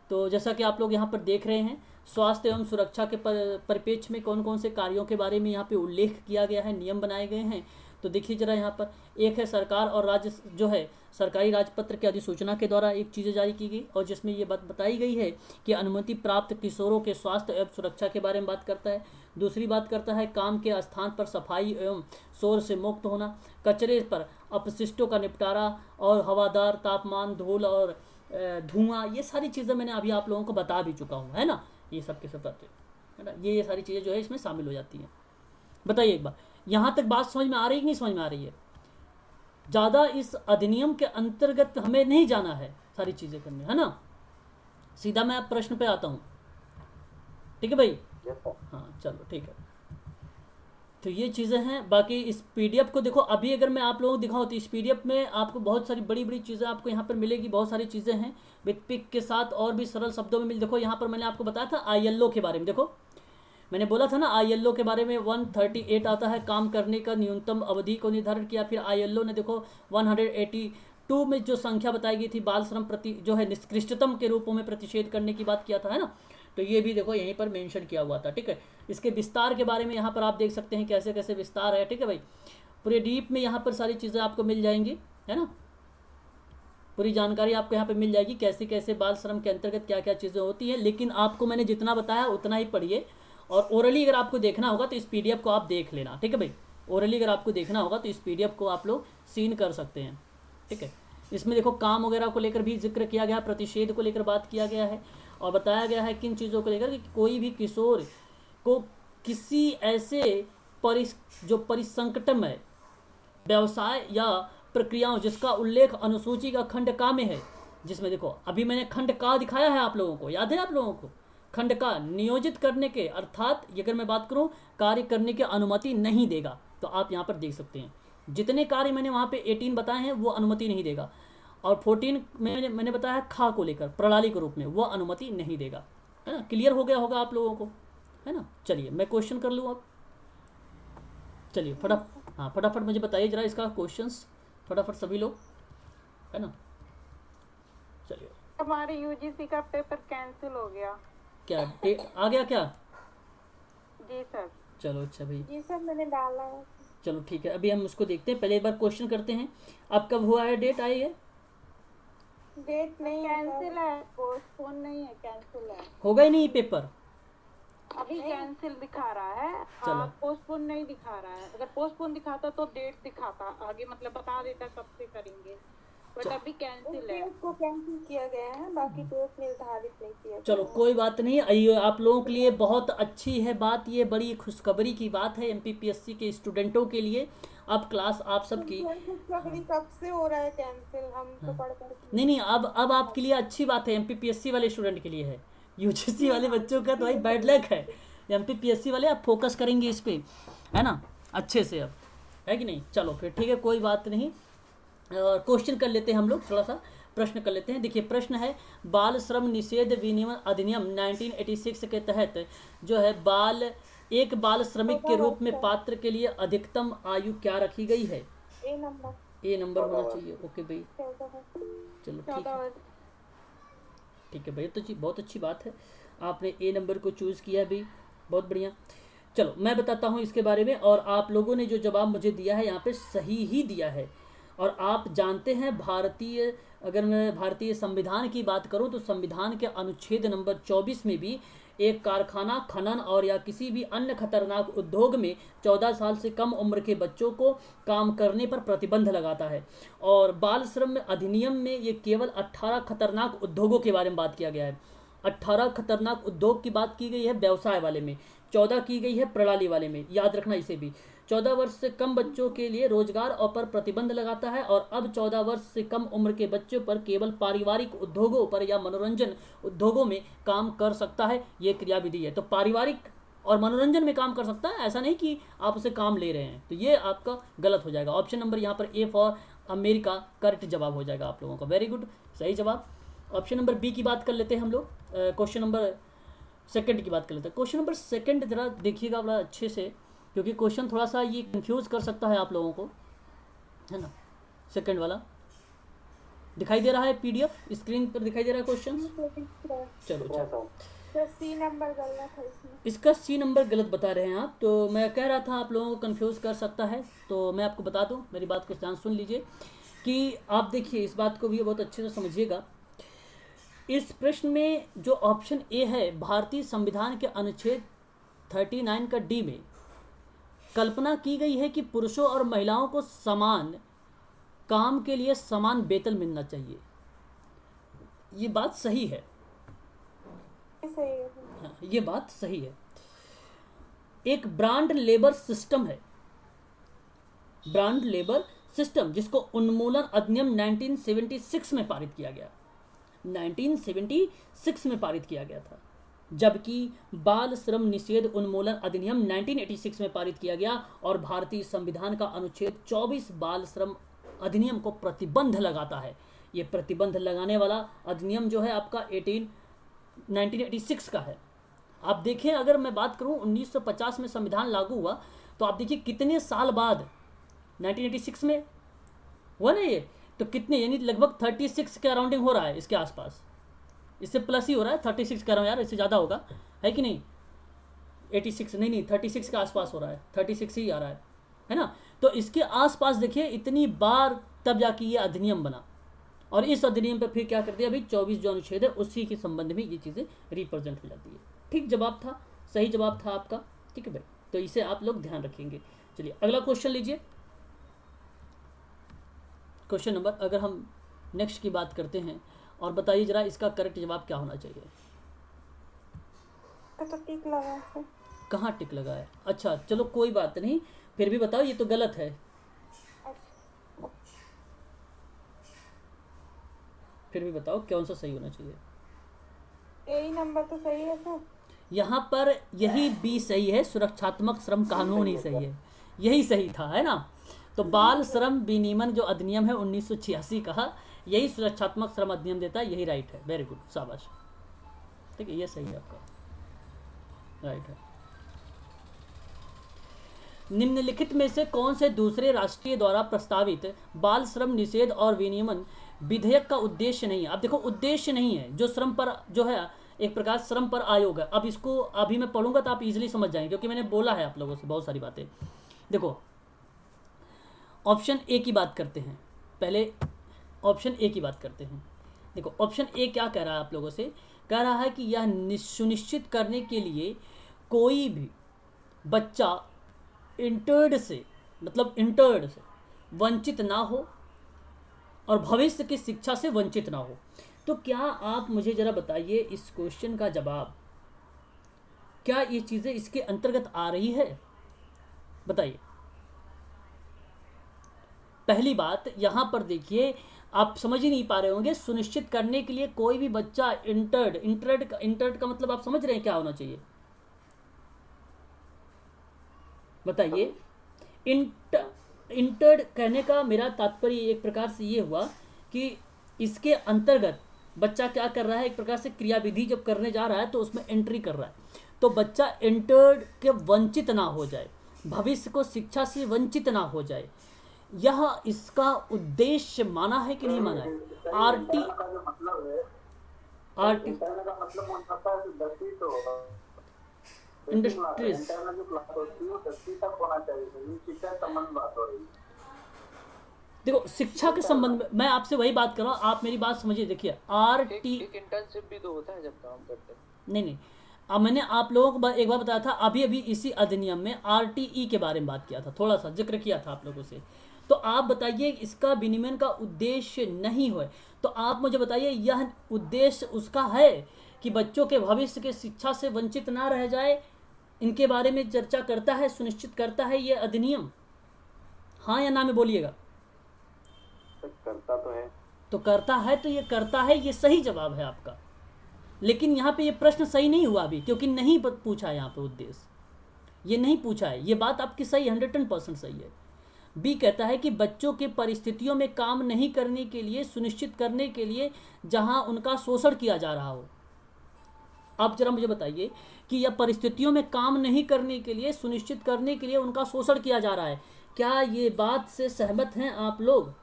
तो जैसा कि आप लोग यहाँ पर देख रहे हैं, स्वास्थ्य एवं सुरक्षा के परिप्रेक्ष्य में कौन कौन से कार्यों के बारे में यहाँ पे उल्लेख किया गया है, नियम बनाए गए हैं। तो देखिए जरा यहाँ पर एक है सरकार और राज्य जो है सरकारी राजपत्र के अधिसूचना के द्वारा एक चीज़ें जारी की गई, और जिसमें ये बात बताई गई है कि अनुमति प्राप्त किशोरों के स्वास्थ्य एवं सुरक्षा के बारे में बात करता है। दूसरी बात करता है काम के स्थान पर सफाई एवं शोर से मुक्त होना, कचरे पर अपशिष्टों का निपटारा, और हवादार, तापमान, धूल और धुआं, ये सारी चीज़ें मैंने अभी आप लोगों को बता भी चुका हूँ, है ना। ये सब के सब बातें, है ना, ये सारी चीज़ें जो है इसमें शामिल हो जाती हैं। बताइए एक बार, यहाँ तक बात समझ में आ रही है कि नहीं समझ में आ रही है? ज़्यादा इस अधिनियम के अंतर्गत हमें नहीं जाना है सारी चीज़ें करने, है ना। सीधा मैं अब प्रश्न पे आता हूँ। ठीक है भाई, हाँ चलो ठीक है। तो ये चीज़ें हैं। बाकी इस पीडीएफ को देखो, अभी अगर मैं आप लोगों को दिखाऊँ तो इस पीडीएफ में आपको बहुत सारी बड़ी बड़ी चीज़ें आपको यहाँ पर मिलेगी। बहुत सारी चीज़ें हैं विद पिक के साथ और भी सरल शब्दों में मिल। देखो यहाँ पर मैंने आपको बताया था ILO के बारे में। देखो मैंने बोला था ना ILO के बारे में 138 आता है, काम करने का न्यूनतम अवधि को निर्धारित किया। फिर ILO ने देखो 182 में जो संख्या बताई गई थी बाल श्रम प्रति जो है निष्कृष्टतम के रूपों में प्रतिषेध करने की बात किया था, है ना। तो ये भी देखो यहीं पर मेंशन किया हुआ था। ठीक है, इसके विस्तार के बारे में यहाँ पर आप देख सकते हैं कैसे कैसे विस्तार है। ठीक है भाई, पूरे डीप में यहाँ पर सारी चीज़ें आपको मिल जाएंगी, है ना। पूरी जानकारी आपको यहाँ पे मिल जाएगी कैसे कैसे बाल श्रम के अंतर्गत क्या क्या चीज़ें होती है। लेकिन आपको मैंने जितना बताया उतना ही पढ़िए, और ओरली अगर आपको देखना होगा तो इस पीडीएफ को आप देख लेना। ठीक है भाई, ओरली अगर आपको देखना होगा तो इस पीडीएफ को आप लोग सीन कर सकते हैं। ठीक है, इसमें देखो काम वगैरह को लेकर भी जिक्र किया गया, प्रतिषेध को लेकर बात किया गया है, और बताया गया है किन चीज़ों को लेकर कि कोई भी किशोर को किसी ऐसे जो परिसंकटमय व्यवसाय या प्रक्रियाओं जिसका उल्लेख अनुसूची का खंड का में है, जिसमें देखो अभी मैंने खंड का दिखाया है आप लोगों को, याद है आप लोगों को, खंड का नियोजित करने के अर्थात अगर मैं बात करूं कार्य करने की अनुमति नहीं देगा। तो आप यहाँ पर देख सकते हैं जितने कार्य मैंने वहाँ पे 18 बताए हैं वो अनुमति नहीं देगा, और 14 में मैंने बताया खा को लेकर प्रणाली के रूप में वो अनुमति नहीं देगा, है ना। क्लियर हो गया होगा आप लोगों को, है ना। चलिए मैं क्वेश्चन कर लूँ अब। चलिए फटाफट मुझे बताइए जरा इसका क्वेश्चंस फटाफट सभी लोग, है ना। चलिए हमारे यूजीसी का पेपर कैंसिल हो गया। क्या डेट आ गया क्या? जी सर। चलो अच्छा भाई, जी सर मैंने डाला है। चलो ठीक है, अभी हम उसको देखते हैं। पहले एक बार क्वेश्चन करते हैं, अब कब हुआ है, डेट आई है? डेट नहीं कैंसिल है, पोस्टपोन नहीं है, कैंसिल है। होगा ही नहीं पेपर अभी कैंसिल दिखा रहा है, चलो। पोस्टपोन नहीं दिखा रहा है। अगर पोस्टपोन दिखाता तो डेट दिखाता आगे, मतलब बता देता कब से करेंगे, बट अभी कैंसिल है। उसको कैंसिल किया गया है, बाकी डेट निर्धारित नहीं किया। चलो कोई बात नहीं, आइए आप लोगों के लिए बहुत अच्छी है बात, ये बड़ी खुशखबरी की बात है एमपीपीएससी के स्टूडेंटों के लिए। अब क्लास आप सबकी कब से हो रहा है कैंसिल, हम तो पढ़ नहीं अब आपके लिए अच्छी बात है, एमपीपीएससी वाले स्टूडेंट के लिए है। यूजीसी वाले बच्चों का तो भाई बैड लक है, एमपीपीएससी वाले आप फोकस करेंगे इस पे, है ना, अच्छे से, अब है कि नहीं। चलो फिर ठीक है, कोई बात नहीं, क्वेश्चन कर लेते हैं हम लोग, थोड़ा सा प्रश्न कर लेते हैं। देखिए प्रश्न है, बाल श्रम निषेध विनियमन अधिनियम 1986 के तहत जो है एक बाल श्रमिक के रूप में पात्र के लिए अधिकतम आयु क्या रखी गई है? ए नंबर होना चाहिए। ओके भाई, चलो ठीक है, ठीक है भाई, तो जी बहुत अच्छी बात है, आपने ए नंबर को चूज़ किया है भाई, बहुत बढ़िया। चलो मैं बताता हूँ इसके बारे में, और आप लोगों ने जो जवाब मुझे दिया है यहाँ पे सही ही दिया है। और आप जानते हैं अगर मैं भारतीय संविधान की बात करूं तो संविधान के अनुच्छेद नंबर 24 में भी एक कारखाना, खनन और या किसी भी अन्य खतरनाक उद्योग में 14 साल से कम उम्र के बच्चों को काम करने पर प्रतिबंध लगाता है। और बाल श्रम अधिनियम में ये केवल 18 खतरनाक उद्योगों के बारे में बात किया गया है। 18 खतरनाक उद्योग की बात की गई है व्यवसाय वाले में, 14 की गई है प्रणाली वाले में, याद रखना इसे भी। 14 वर्ष से कम बच्चों के लिए रोजगार और पर प्रतिबंध लगाता है, और अब 14 वर्ष से कम उम्र के बच्चों पर केवल पारिवारिक उद्योगों पर या मनोरंजन उद्योगों में काम कर सकता है, ये क्रियाविधि है। तो पारिवारिक और मनोरंजन में काम कर सकता है, ऐसा नहीं कि आप उसे काम ले रहे हैं, तो ये आपका गलत हो जाएगा। ऑप्शन नंबर यहाँ पर ए फॉर अमेरिका करेक्ट जवाब हो जाएगा आप लोगों का। वेरी गुड, सही जवाब। ऑप्शन नंबर बी की बात कर लेते हैं हम लोग। क्वेश्चन नंबर सेकंड की बात कर लेते हैं। क्वेश्चन नंबर सेकंड जरा देखिएगा बड़ा अच्छे से, क्योंकि क्वेश्चन थोड़ा सा ये कंफ्यूज कर सकता है आप लोगों को, है ना। सेकंड वाला दिखाई दे रहा है, पीडीएफ स्क्रीन पर दिखाई दे रहा है क्वेश्चन। चलो चलो, सी नंबर गलत है इसमें। इसका सी नंबर गलत बता रहे हैं आप, तो मैं कह रहा था आप लोगों को कंफ्यूज कर सकता है, तो मैं आपको बता दूं, मेरी बात को ध्यान सुन लीजिए कि आप देखिए इस बात को भी बहुत अच्छे से समझिएगा। इस प्रश्न में जो ऑप्शन ए है, भारतीय संविधान के अनुच्छेद 39 का डी में कल्पना की गई है कि पुरुषों और महिलाओं को समान काम के लिए समान वेतन मिलना चाहिए। ये बात सही है, सही है। हाँ, ये बात सही है। एक ब्रांड लेबर सिस्टम है, ब्रांड लेबर सिस्टम, जिसको उन्मूलन अधिनियम 1976 में पारित किया गया, 1976 में पारित किया गया था, जबकि बाल श्रम निषेध उन्मूलन अधिनियम 1986 में पारित किया गया, और भारतीय संविधान का अनुच्छेद 24 बाल श्रम अधिनियम को प्रतिबंध लगाता है। ये प्रतिबंध लगाने वाला अधिनियम जो है आपका 1986 का है। आप देखें, अगर मैं बात करूं 1950 में संविधान लागू हुआ, तो आप देखिए कितने साल बाद 1986 में हुआ ना ये, तो कितने, यानी लगभग 36 के अराउंडिंग हो रहा है, इसके आसपास, इससे प्लस ही हो रहा है, 36 कह रहा हूँ यार, इससे ज़्यादा होगा, है कि नहीं। 86 नहीं 36 के आसपास हो रहा है, 36 ही आ रहा है ना। तो इसके आसपास देखिए इतनी बार तब जाके ये अधिनियम बना, और इस अधिनियम पर फिर क्या करते हैं, अभी 24 जो अनुच्छेद है उसी के संबंध में ये चीज़ें रिप्रेजेंट हो जाती है। ठीक जवाब था, सही जवाब था आपका, ठीक है भाई, तो इसे आप लोग ध्यान रखेंगे। चलिए अगला क्वेश्चन लीजिए। क्वेश्चन नंबर, अगर हम नेक्स्ट की बात करते हैं, और बताइए जरा इसका करेक्ट जवाब क्या होना चाहिए। तो टिक लगा है। कहाँ टिक लगा है? अच्छा चलो कोई बात नहीं, फिर भी बताओ, ये तो गलत है, फिर भी बताओ कौन सा सही होना चाहिए। यही नंबर तो सही है सर। यहाँ पर यही बी सही है, सुरक्षात्मक श्रम कानून ही सही है, यही सही था, है ना। तो बाल श्रम विनियमन जो अधिनियम है 1986 का, यही सुरक्षात्मक श्रम अधिनियम देता है, यही राइट है। वेरी गुड, शाबाश, ठीक है, ये सही है आपका, राइट है। निम्नलिखित में से कौन से दूसरे राष्ट्रीय द्वारा प्रस्तावित बाल श्रम निषेध और विनियमन विधेयक का उद्देश्य नहीं है। अब देखो, उद्देश्य नहीं है, जो श्रम पर जो है एक प्रकार श्रम पर आयोग है। अब इसको अभी मैं पढ़ूंगा तो आप इजीली समझ जाएंगे, क्योंकि मैंने बोला है आप लोगों से बहुत सारी बातें। देखो ऑप्शन ए की बात करते हैं, पहले ऑप्शन ए की बात करते हैं। देखो ऑप्शन ए क्या कह रहा है आप लोगों से, कह रहा है कि यह सुनिश्चित करने के लिए कोई भी बच्चा इंटर्ड से, मतलब इंटर्ड से वंचित ना हो और भविष्य की शिक्षा से वंचित ना हो। तो क्या आप मुझे जरा बताइए इस क्वेश्चन का जवाब, क्या ये चीज़ें इसके अंतर्गत आ रही है? बताइए। पहली बात यहाँ पर देखिए, आप समझ ही नहीं पा रहे होंगे, सुनिश्चित करने के लिए कोई भी बच्चा इंटर्ड का मतलब आप समझ रहे हैं क्या होना चाहिए? बताइए। इंटर्ड कहने का मेरा तात्पर्य एक प्रकार से ये हुआ कि इसके अंतर्गत बच्चा क्या कर रहा है, एक प्रकार से क्रियाविधि जब करने जा रहा है तो उसमें एंट्री कर रहा है, तो बच्चा इंटर्ड के वंचित ना हो जाए, भविष्य को शिक्षा से वंचित ना हो जाए, यह इसका उद्देश्य माना है कि नहीं माना है? आरटी इंडस्ट्रीज, देखो शिक्षा के संबंध में मैं आपसे वही बात कर रहा हूँ, आप मेरी बात समझिए। देखिए आरटी इंटर्नशिप भी तो होता है जब काम करते हैं। नहीं, अब मैंने आप लोगों को एक बार बताया था, अभी इसी अधिनियम में आरटीई के बारे में बात किया था, थोड़ा सा जिक्र किया था आप लोगों से। तो आप बताइए इसका विनियमन का उद्देश्य नहीं हो, तो आप मुझे बताइए यह उद्देश्य उसका है कि बच्चों के भविष्य के शिक्षा से वंचित ना रह जाए, इनके बारे में चर्चा करता है, सुनिश्चित करता है ये अधिनियम? हाँ या ना में बोलिएगा। करता तो है। तो करता है, तो ये करता है, ये सही जवाब है आपका। लेकिन यहाँ पे ये प्रश्न सही नहीं हुआ अभी, क्योंकि नहीं पूछा है यहाँ पे उद्देश्य, ये नहीं पूछा है। ये बात आपकी सही, 110% सही है। बी कहता है कि बच्चों के परिस्थितियों में काम नहीं करने के लिए सुनिश्चित करने के लिए जहां उनका शोषण किया जा रहा हो। आप जरा मुझे बताइए कि यह परिस्थितियों में काम नहीं करने के लिए सुनिश्चित करने के लिए उनका शोषण किया जा रहा है, क्या ये बात से सहमत हैं आप लोग?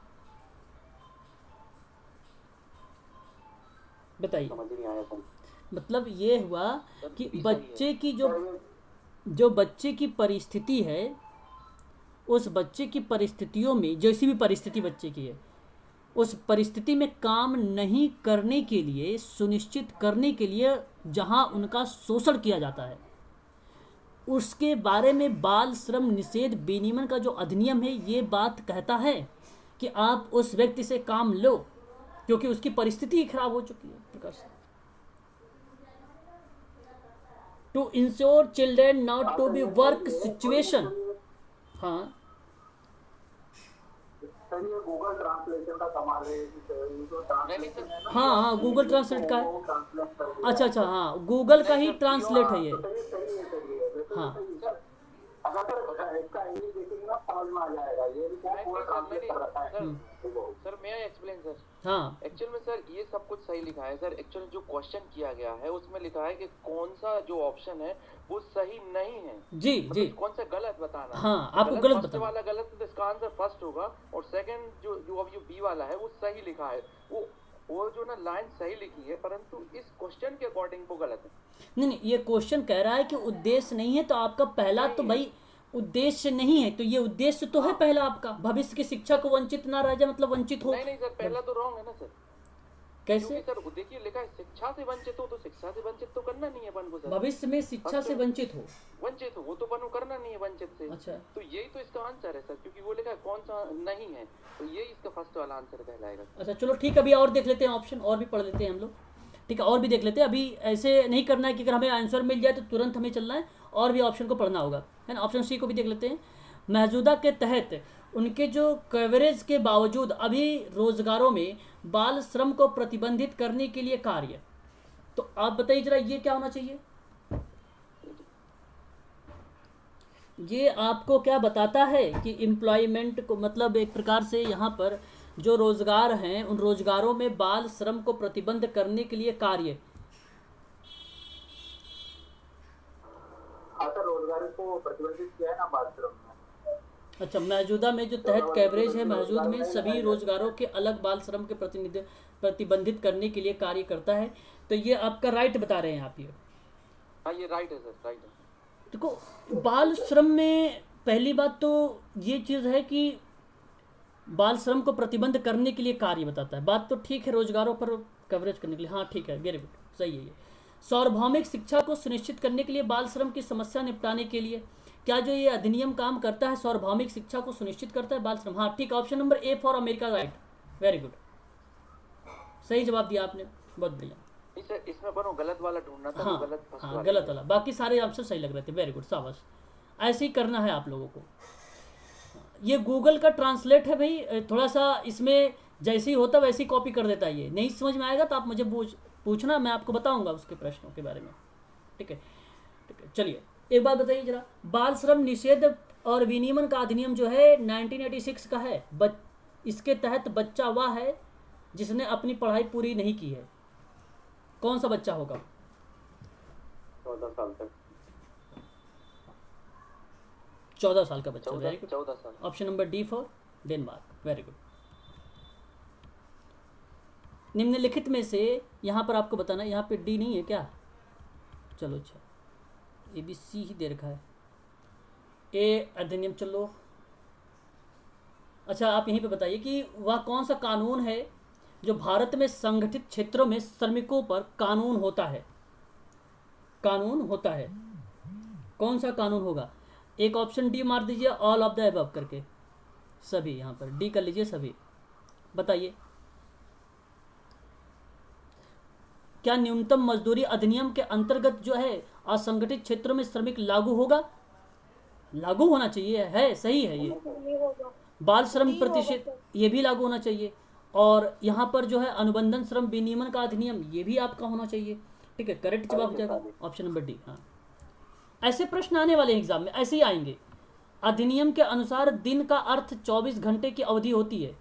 बताइए। समझ नहीं आया सर। मतलब ये हुआ कि बच्चे की जो बच्चे की परिस्थिति है, उस बच्चे की परिस्थितियों में, जैसी भी परिस्थिति बच्चे की है, उस परिस्थिति में काम नहीं करने के लिए सुनिश्चित करने के लिए जहां उनका शोषण किया जाता है, उसके बारे में बाल श्रम निषेध विनियमन का जो अधिनियम है ये बात कहता है कि आप उस व्यक्ति से काम लो क्योंकि उसकी परिस्थिति ही खराब हो चुकी है। Prakash, to ensure children not to be work situation. हाँ सर, ये गूगल ट्रांसलेशन का कमाल है। ये जो ट्रांसलेशन है ना, हाँ हाँ, गूगल ट्रांसलेट का है। वो ट्रांसलेट कर दिया। अच्छा अच्छा, हाँ गूगल का ही ट्रांसलेट है ये। तो ये सही है, सही है। वैसे हाँ। सही है। अगर इसका इंग्लिश देखेंगे ना समझ में आ जाएगा। ये भी क्या पूरा ट्रांसलेट कर रखा है। सर मैं एक्सप्लेन सर। हाँ एक्चुअल में सर ये सब कुछ सही लिखा है सर। एक्चुअल जो क्वेश्चन किया गया है उसमें लिखा है कि कौन सा जो ऑप्शन है वो सही नहीं है। जी जी, कौन सा गलत बताना है। हाँ आपको गलत फर्स्ट बताना। वाला गलत है तो इसका आंसर फर्स्ट होगा, और सेकंड जो अब बी वाला है वो सही लिखा है। वो जो ना लाइन सही लिखी है, परंतु इस क्वेश्चन के अकॉर्डिंग वो गलत है। नहीं नहीं, ये क्वेश्चन कह रहा है कि उद्देश्य नहीं है, तो आपका पहला तो भाई उद्देश्य नहीं है, तो ये उद्देश्य तो है पहला आपका, भविष्य की शिक्षा को वंचित ना रह जाए, मतलब वंचित हो। नहीं सर, पहला तो रॉन्ग है ना सर। कैसे? क्योंकि सर देखिए लिखा है शिक्षा से वंचित हो, तो शिक्षा से वंचित तो करना नहीं है अपन को सर। भविष्य में शिक्षा से वंचित हो, वो तो अपन को करना नहीं है वंचित से। अच्छा। तो यही तो इसका आंसर है सर, क्योंकि वो लिखा है कौन सा नहीं है, तो यही इसका फर्स्ट वाला आंसर कहलाएगा। अच्छा चलो ठीक है, अभी और देख लेते हैं ऑप्शन, और भी पढ़ लेते हैं हम लोग। ठीक है, और भी देख लेते हैं। अभी ऐसे नहीं करना है कि अगर हमें आंसर मिल जाए तो तुरंत हमें चलना है, और भी ऑप्शन को पढ़ना होगा, है ना। ऑप्शन सी को भी देख लेते हैं। मौजूदा के तहत उनके जो कवरेज के बावजूद अभी रोजगारों में बाल श्रम को प्रतिबंधित करने के लिए कार्य। तो आप बताइए जरा, ये क्या होना चाहिए? ये आपको क्या बताता है कि एम्प्लॉयमेंट को, मतलब एक प्रकार से यहाँ पर जो रोजगार हैं उन रोजगारों में बाल श्रम को प्रतिबंध करने के लिए कार्य। हाँ सर, रोजगार को प्रतिबंधित किया है ना बाल श्रम में। अच्छा, मौजूदा में जो तहत कवरेज है मौजूद में सभी रोजगारों के अलग बाल श्रम के प्रतिबंधित करने के लिए कार्य करता है। तो ये आपका राइट बता रहे हैं आप ये? हाँ ये राइट है सर, राइट है। देखो, बाल श्रम में पहली बात तो ये चीज़ है कि बाल श्रम को प्रतिबंध करने के लिए कार्य बताता है। बात तो ठीक है, रोजगारों पर कवरेज करने के लिए, हाँ ठीक है, वेरी गुड, सही है ये। सार्वभौमिक शिक्षा को सुनिश्चित करने के लिए बाल श्रम की समस्या निपटाने के लिए क्या जो ये अधिनियम काम करता है? सार्वभौमिक शिक्षा को सुनिश्चित करता है बाल श्रम, हाँ ठीक, option number A for America right, very good, सही जवाब दिया आपने, बहुत बढ़िया। इसमें बनो गलत वाला ढूंढना था। हाँ गलत हाँ, गलत वाला, बाकी सारे आंसर सही लग रहे थे, वेरी गुड, शाबाश। ऐसे ही करना है आप लोगों को। ये गूगल का ट्रांसलेट है भाई, थोड़ा सा इसमें जैसे ही होता वैसे ही कॉपी कर देता है। ये नहीं समझ में आएगा तो आप मुझे पूछना, मैं आपको बताऊंगा उसके प्रश्नों के बारे में। ठीक है ठीक है, चलिए एक बात बताइए जरा, बाल श्रम निषेध और विनियमन का अधिनियम जो है 1986 का है। इसके तहत बच्चा वह है जिसने अपनी पढ़ाई पूरी नहीं की है। कौन सा बच्चा होगा? 14 साल तक। 14 साल का बच्चा, 14 साल। Option number D for Denmark, very good. निम्नलिखित में से यहाँ पर आपको बताना, यहाँ पे डी नहीं है क्या? चलो अच्छा, ए बी सी ही दे रखा है। ए अधिनियम, चलो अच्छा आप यहीं पे बताइए कि वह कौन सा कानून है जो भारत में संगठित क्षेत्रों में श्रमिकों पर कानून होता है? कानून होता है, कौन सा कानून होगा? एक ऑप्शन डी मार दीजिए, ऑल ऑफ द अबव करके, सभी, यहाँ पर डी कर लीजिए सभी, बताइए। क्या न्यूनतम मजदूरी अधिनियम के अंतर्गत जो है असंगठित क्षेत्रों में श्रमिक लागू होगा? लागू होना चाहिए, है सही है ये। बाल श्रम प्रतिषेध ये भी लागू होना चाहिए। और यहाँ पर जो है अनुबंधन श्रम विनियमन का अधिनियम ये भी आपका होना चाहिए। ठीक है, करेक्ट जवाब हो जाएगा ऑप्शन नंबर डी। हाँ, ऐसे प्रश्न आने वाले एग्जाम में, ऐसे ही आएंगे। अधिनियम के अनुसार दिन का अर्थ 24 घंटे की अवधि होती है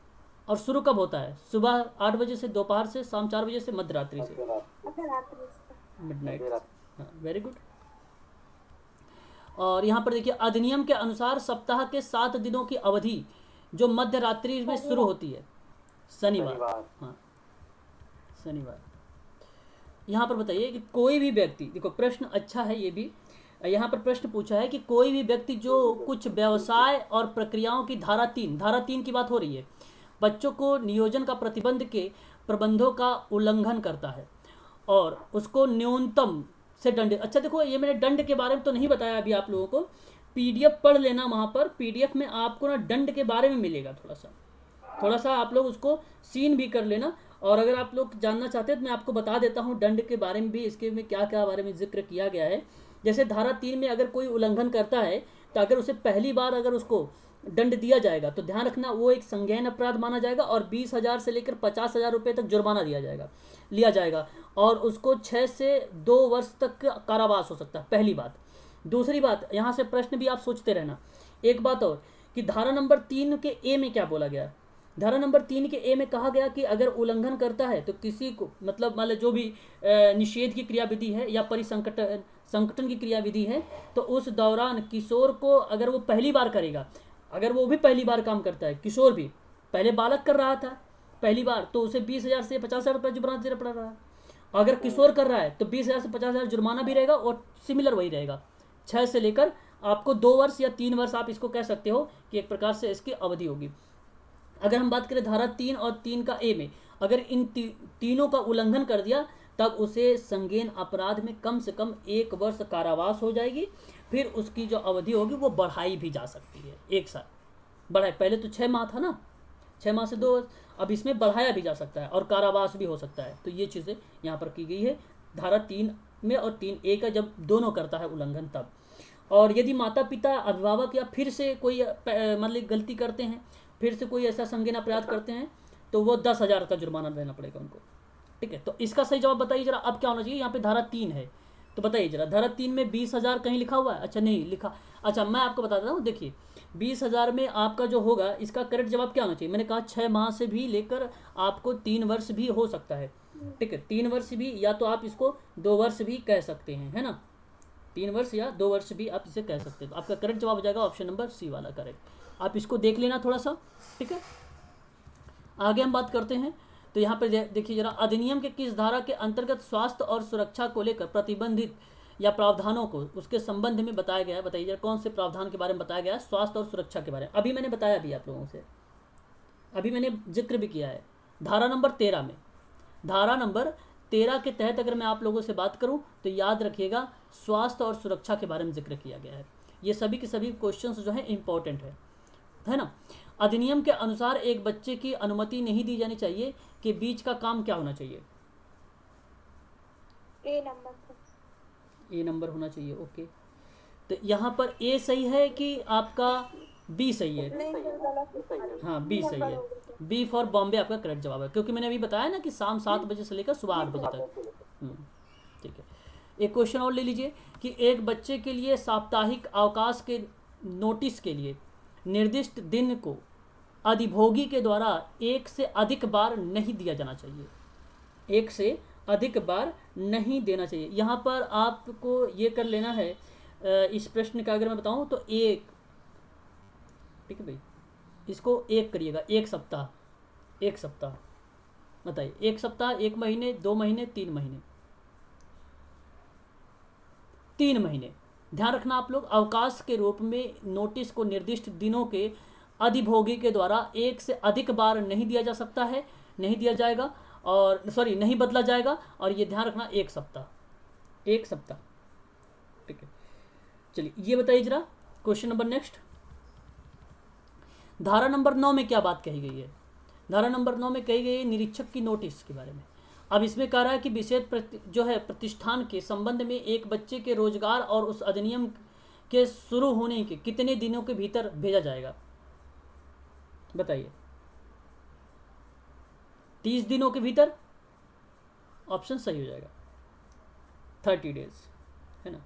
और शुरू कब होता है? सुबह 8 बजे से, दोपहर से, शाम 4 बजे से, मध्य रात्रि से, मिडनाइट। हाँ, वेरी गुड। और यहाँ पर देखिए, अधिनियम के अनुसार सप्ताह के 7 दिनों की अवधि जो मध्य रात्रि में शुरू होती है, शनिवार। हाँ, शनिवार। यहाँ पर बताइए कि कोई भी व्यक्ति, देखो प्रश्न अच्छा है ये भी, यहाँ पर प्रश्न पूछा है कि कोई भी व्यक्ति जो कुछ व्यवसाय और प्रक्रियाओं की धारा 3 की बात हो रही है, बच्चों को नियोजन का प्रतिबंध के प्रबंधों का उल्लंघन करता है और उसको न्यूनतम से दंड। अच्छा देखो, ये मैंने दंड के बारे में तो नहीं बताया अभी आप लोगों को, पीडीएफ पढ़ लेना, वहाँ पर पीडीएफ में आपको ना दंड के बारे में मिलेगा, थोड़ा सा आप लोग उसको सीन भी कर लेना। और अगर आप लोग जानना चाहते हैं तो मैं आपको बता देता हूँ दंड के बारे में भी, इसके में क्या क्या बारे में जिक्र किया गया है। जैसे धारा 3 में अगर कोई उल्लंघन करता है तो अगर उसे पहली बार अगर उसको दंड दिया जाएगा तो ध्यान रखना वो एक संज्ञेय अपराध माना जाएगा और 20,000 से लेकर 50,000 रुपये तक जुर्माना लिया जाएगा और उसको 6 से 2 वर्ष तक कारावास हो सकता है, पहली बात। दूसरी बात, यहाँ से प्रश्न भी आप सोचते रहना। एक बात और कि धारा नंबर 3 के ए में क्या बोला गया? धारा नंबर 3 के ए में कहा गया कि अगर उल्लंघन करता है तो किसी को, मतलब मान लो जो भी निषेध की क्रियाविधि है या संकटन की क्रियाविधि है, तो उस दौरान किशोर को, अगर वो पहली बार करेगा, अगर वो भी पहली बार काम करता है, किशोर भी पहले बालक कर रहा था पहली बार, तो उसे 20,000 से 50,000 रुपये जुर्माना देना पड़ रहा है। अगर किशोर कर रहा है तो 20,000 से 50,000 जुर्माना भी रहेगा और सिमिलर वही रहेगा, 6 से लेकर आपको 2 वर्ष या 3 वर्ष आप इसको कह सकते हो कि एक प्रकार से इसकी अवधि होगी। अगर हम बात करें धारा 3 और 3 का ए में, अगर इन तीनों का उल्लंघन कर दिया तब उसे संज्ञेय अपराध में कम से कम 1 वर्ष कारावास हो जाएगी। फिर उसकी जो अवधि होगी वो बढ़ाई भी जा सकती है, एक साल बढ़ाई। पहले तो 6 माह था ना, 6 माह से 2 वर्ष, अब इसमें बढ़ाया भी जा सकता है और कारावास भी हो सकता है। तो ये चीज़ें यहाँ पर की गई है धारा 3 में और 3A का, जब दोनों करता है उल्लंघन तब। और यदि माता पिता, अभिभावक या फिर से कोई मतलब गलती करते हैं, फिर से कोई ऐसा संज्ञेय अपराध करते हैं, तो वो 10,000 का जुर्माना देना पड़ेगा उनको। ठीक है, तो इसका सही जवाब बताइए जरा। अब क्या होना चाहिए? यहाँ पे धारा 3 है, तो बताइए जरा, धारा 3 में 20,000 कहीं लिखा हुआ है? अच्छा नहीं लिखा। अच्छा मैं आपको बता देता हूँ, देखिए 20,000 में आपका जो होगा, इसका करेक्ट जवाब क्या होना चाहिए? मैंने कहा 6 माह से भी लेकर आपको 3 वर्ष भी हो सकता है। ठीक है, 3 वर्ष भी, या तो आप इसको 2 वर्ष भी कह सकते हैं, है ना, 3 वर्ष या 2 वर्ष भी आप इसे कह सकते हैं। तो आपका करेक्ट जवाब हो जाएगा ऑप्शन नंबर सी वाला करेक्ट। आप इसको देख लेना थोड़ा सा। ठीक है, आगे हम बात करते हैं। तो यहाँ पर देखिए जरा, अधिनियम के किस धारा के अंतर्गत स्वास्थ्य और सुरक्षा को लेकर प्रतिबंधित या प्रावधानों को उसके संबंध में बताया गया है? बताइए जरा, कौन से प्रावधान के बारे में बताया गया है स्वास्थ्य और सुरक्षा के बारे में? अभी मैंने बताया भी आप लोगों से, अभी मैंने जिक्र भी किया है धारा नंबर 13 में। धारा नंबर 13 के तहत अगर मैं आप लोगों से बात करूं तो याद रखिएगा, स्वास्थ्य और सुरक्षा के बारे में जिक्र किया गया है। ये सभी के सभी क्वेश्चंस जो है इंपॉर्टेंट है ना। अधिनियम के अनुसार एक बच्चे की अनुमति नहीं दी जानी चाहिए कि बीच का काम क्या होना चाहिए? ए नंबर होना चाहिए। ओके, तो यहाँ पर ए सही है कि आपका बी सही है? हाँ, बी सही है। बी फॉर बॉम्बे आपका करेक्ट जवाब है, क्योंकि मैंने अभी बताया ना कि शाम 7 बजे से लेकर सुबह 8 बजे तक। ठीक है, एक क्वेश्चन और ले लीजिए कि एक बच्चे के लिए साप्ताहिक अवकाश के नोटिस के लिए निर्दिष्ट दिन को अधिभोगी के द्वारा 1 से अधिक बार नहीं दिया जाना चाहिए। 1 से अधिक बार नहीं देना चाहिए। यहाँ पर आपको ये कर लेना है, इस प्रश्न का अगर मैं बताऊँ तो 1, ठीक है भाई, इसको 1 करिएगा, 1 सप्ताह, 1 सप्ताह बताइए, 1 सप्ताह, 1 महीने, 2 महीने, 3 महीने, 3 महीने। ध्यान रखना आप लोग, अवकाश के रूप में नोटिस को निर्दिष्ट दिनों के अधिभोगी के द्वारा 1 से अधिक बार नहीं दिया जा सकता है, नहीं दिया जाएगा, और सॉरी नहीं बदला जाएगा। और ये ध्यान रखना, 1 सप्ताह, 1 सप्ताह। ठीक है, चलिए ये बताइए जरा क्वेश्चन नंबर नेक्स्ट। धारा नंबर 9 में क्या बात कही गई है? धारा नंबर 9 में कही गई है निरीक्षक की नोटिस के बारे में। अब इसमें कह रहा है कि विशेष जो है प्रतिष्ठान के संबंध में एक बच्चे के रोजगार और उस अधिनियम के शुरू होने के कितने दिनों के भीतर भेजा जाएगा, बताइए। 30 दिनों के भीतर, ऑप्शन सही हो जाएगा 30 डेज, है ना,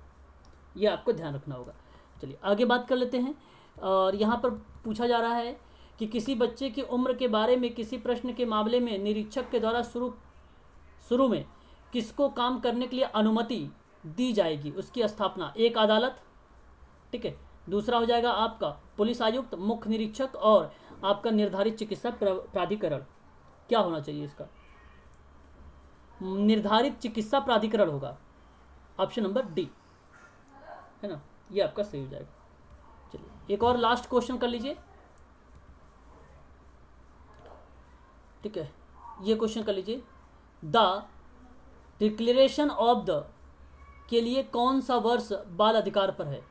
ये आपको ध्यान रखना होगा। चलिए आगे बात कर लेते हैं। और यहाँ पर पूछा जा रहा है कि किसी बच्चे की उम्र के बारे में किसी प्रश्न के मामले में निरीक्षक के द्वारा शुरू में किसको काम करने के लिए अनुमति दी जाएगी, उसकी स्थापना। एक, अदालत, ठीक है। दूसरा हो जाएगा आपका पुलिस आयुक्त, मुख्य निरीक्षक, और आपका निर्धारित चिकित्सा प्राधिकरण। क्या होना चाहिए इसका? निर्धारित चिकित्सा प्राधिकरण होगा, ऑप्शन नंबर डी, है ना, ये आपका सही हो जाएगा। चलिए एक और लास्ट क्वेश्चन कर लीजिए, ठीक है। ये क्वेश्चन कर लीजिए, द डिक्लेरेशन ऑफ द के लिए कौन सा वर्ष बाल अधिकार पर है?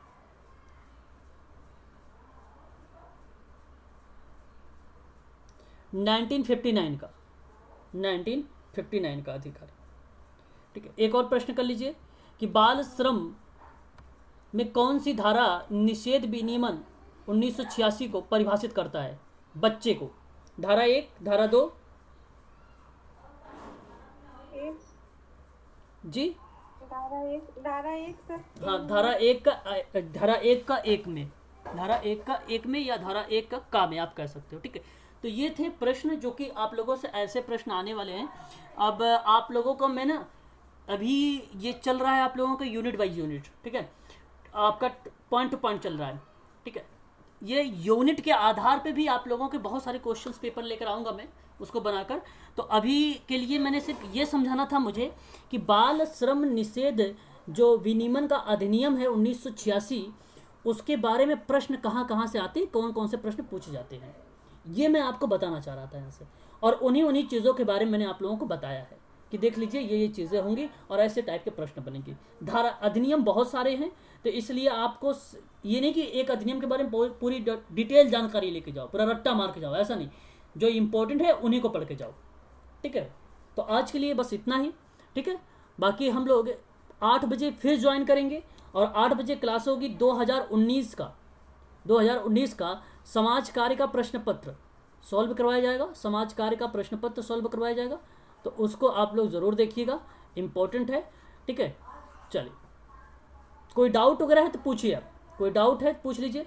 (1959) का, 1959 का अधिकार, ठीक है। एक और प्रश्न कर लीजिए कि बाल श्रम में कौन सी धारा निषेध विनियमन 1986 को परिभाषित करता है बच्चे को? धारा 1, धारा 2 जी, धारा एक सर। हाँ, धारा 1 का 1 में, धारा 1 का 1 में या धारा 1 का में आप कह सकते हो, ठीक है। तो ये थे प्रश्न जो कि आप लोगों से ऐसे प्रश्न आने वाले हैं। अब आप लोगों को मैं ना, अभी ये चल रहा है आप लोगों का यूनिट बाई यूनिट, ठीक है, आपका पॉइंट टू पॉइंट चल रहा है, ठीक है। ये यूनिट के आधार पे भी आप लोगों के बहुत सारे क्वेश्चंस पेपर लेकर आऊँगा मैं उसको बनाकर। तो अभी के लिए मैंने सिर्फ ये समझाना था मुझे कि बाल श्रम निषेध जो विनियमन का अधिनियम है 1986, उसके बारे में प्रश्न कहाँ कहाँ से आते हैं, कौन कौन से प्रश्न पूछे जाते हैं, ये मैं आपको बताना चाह रहा था यहाँ से। और उन्हीं चीज़ों के बारे में मैंने आप लोगों को बताया है कि देख लीजिए ये चीज़ें होंगी और ऐसे टाइप के प्रश्न बनेंगे। धारा अधिनियम बहुत सारे हैं, तो इसलिए आपको ये नहीं कि एक अधिनियम के बारे में पूरी डिटेल जानकारी लेके जाओ, पूरा रट्टा मार के जाओ, ऐसा नहीं। जो इम्पोर्टेंट है उन्हीं को पढ़ के जाओ, ठीक है। तो आज के लिए बस इतना ही, ठीक है। बाकी हम लोग 8 बजे फिर ज्वाइन करेंगे और 8 बजे क्लास होगी 2019 का समाज कार्य का प्रश्न पत्र सॉल्व करवाया जाएगा, समाज कार्य का प्रश्न पत्र सॉल्व करवाया जाएगा। तो उसको आप लोग ज़रूर देखिएगा, इम्पोर्टेंट है, ठीक है। चलिए, कोई डाउट वगैरह है तो पूछिए, आप कोई डाउट है तो पूछ लीजिए।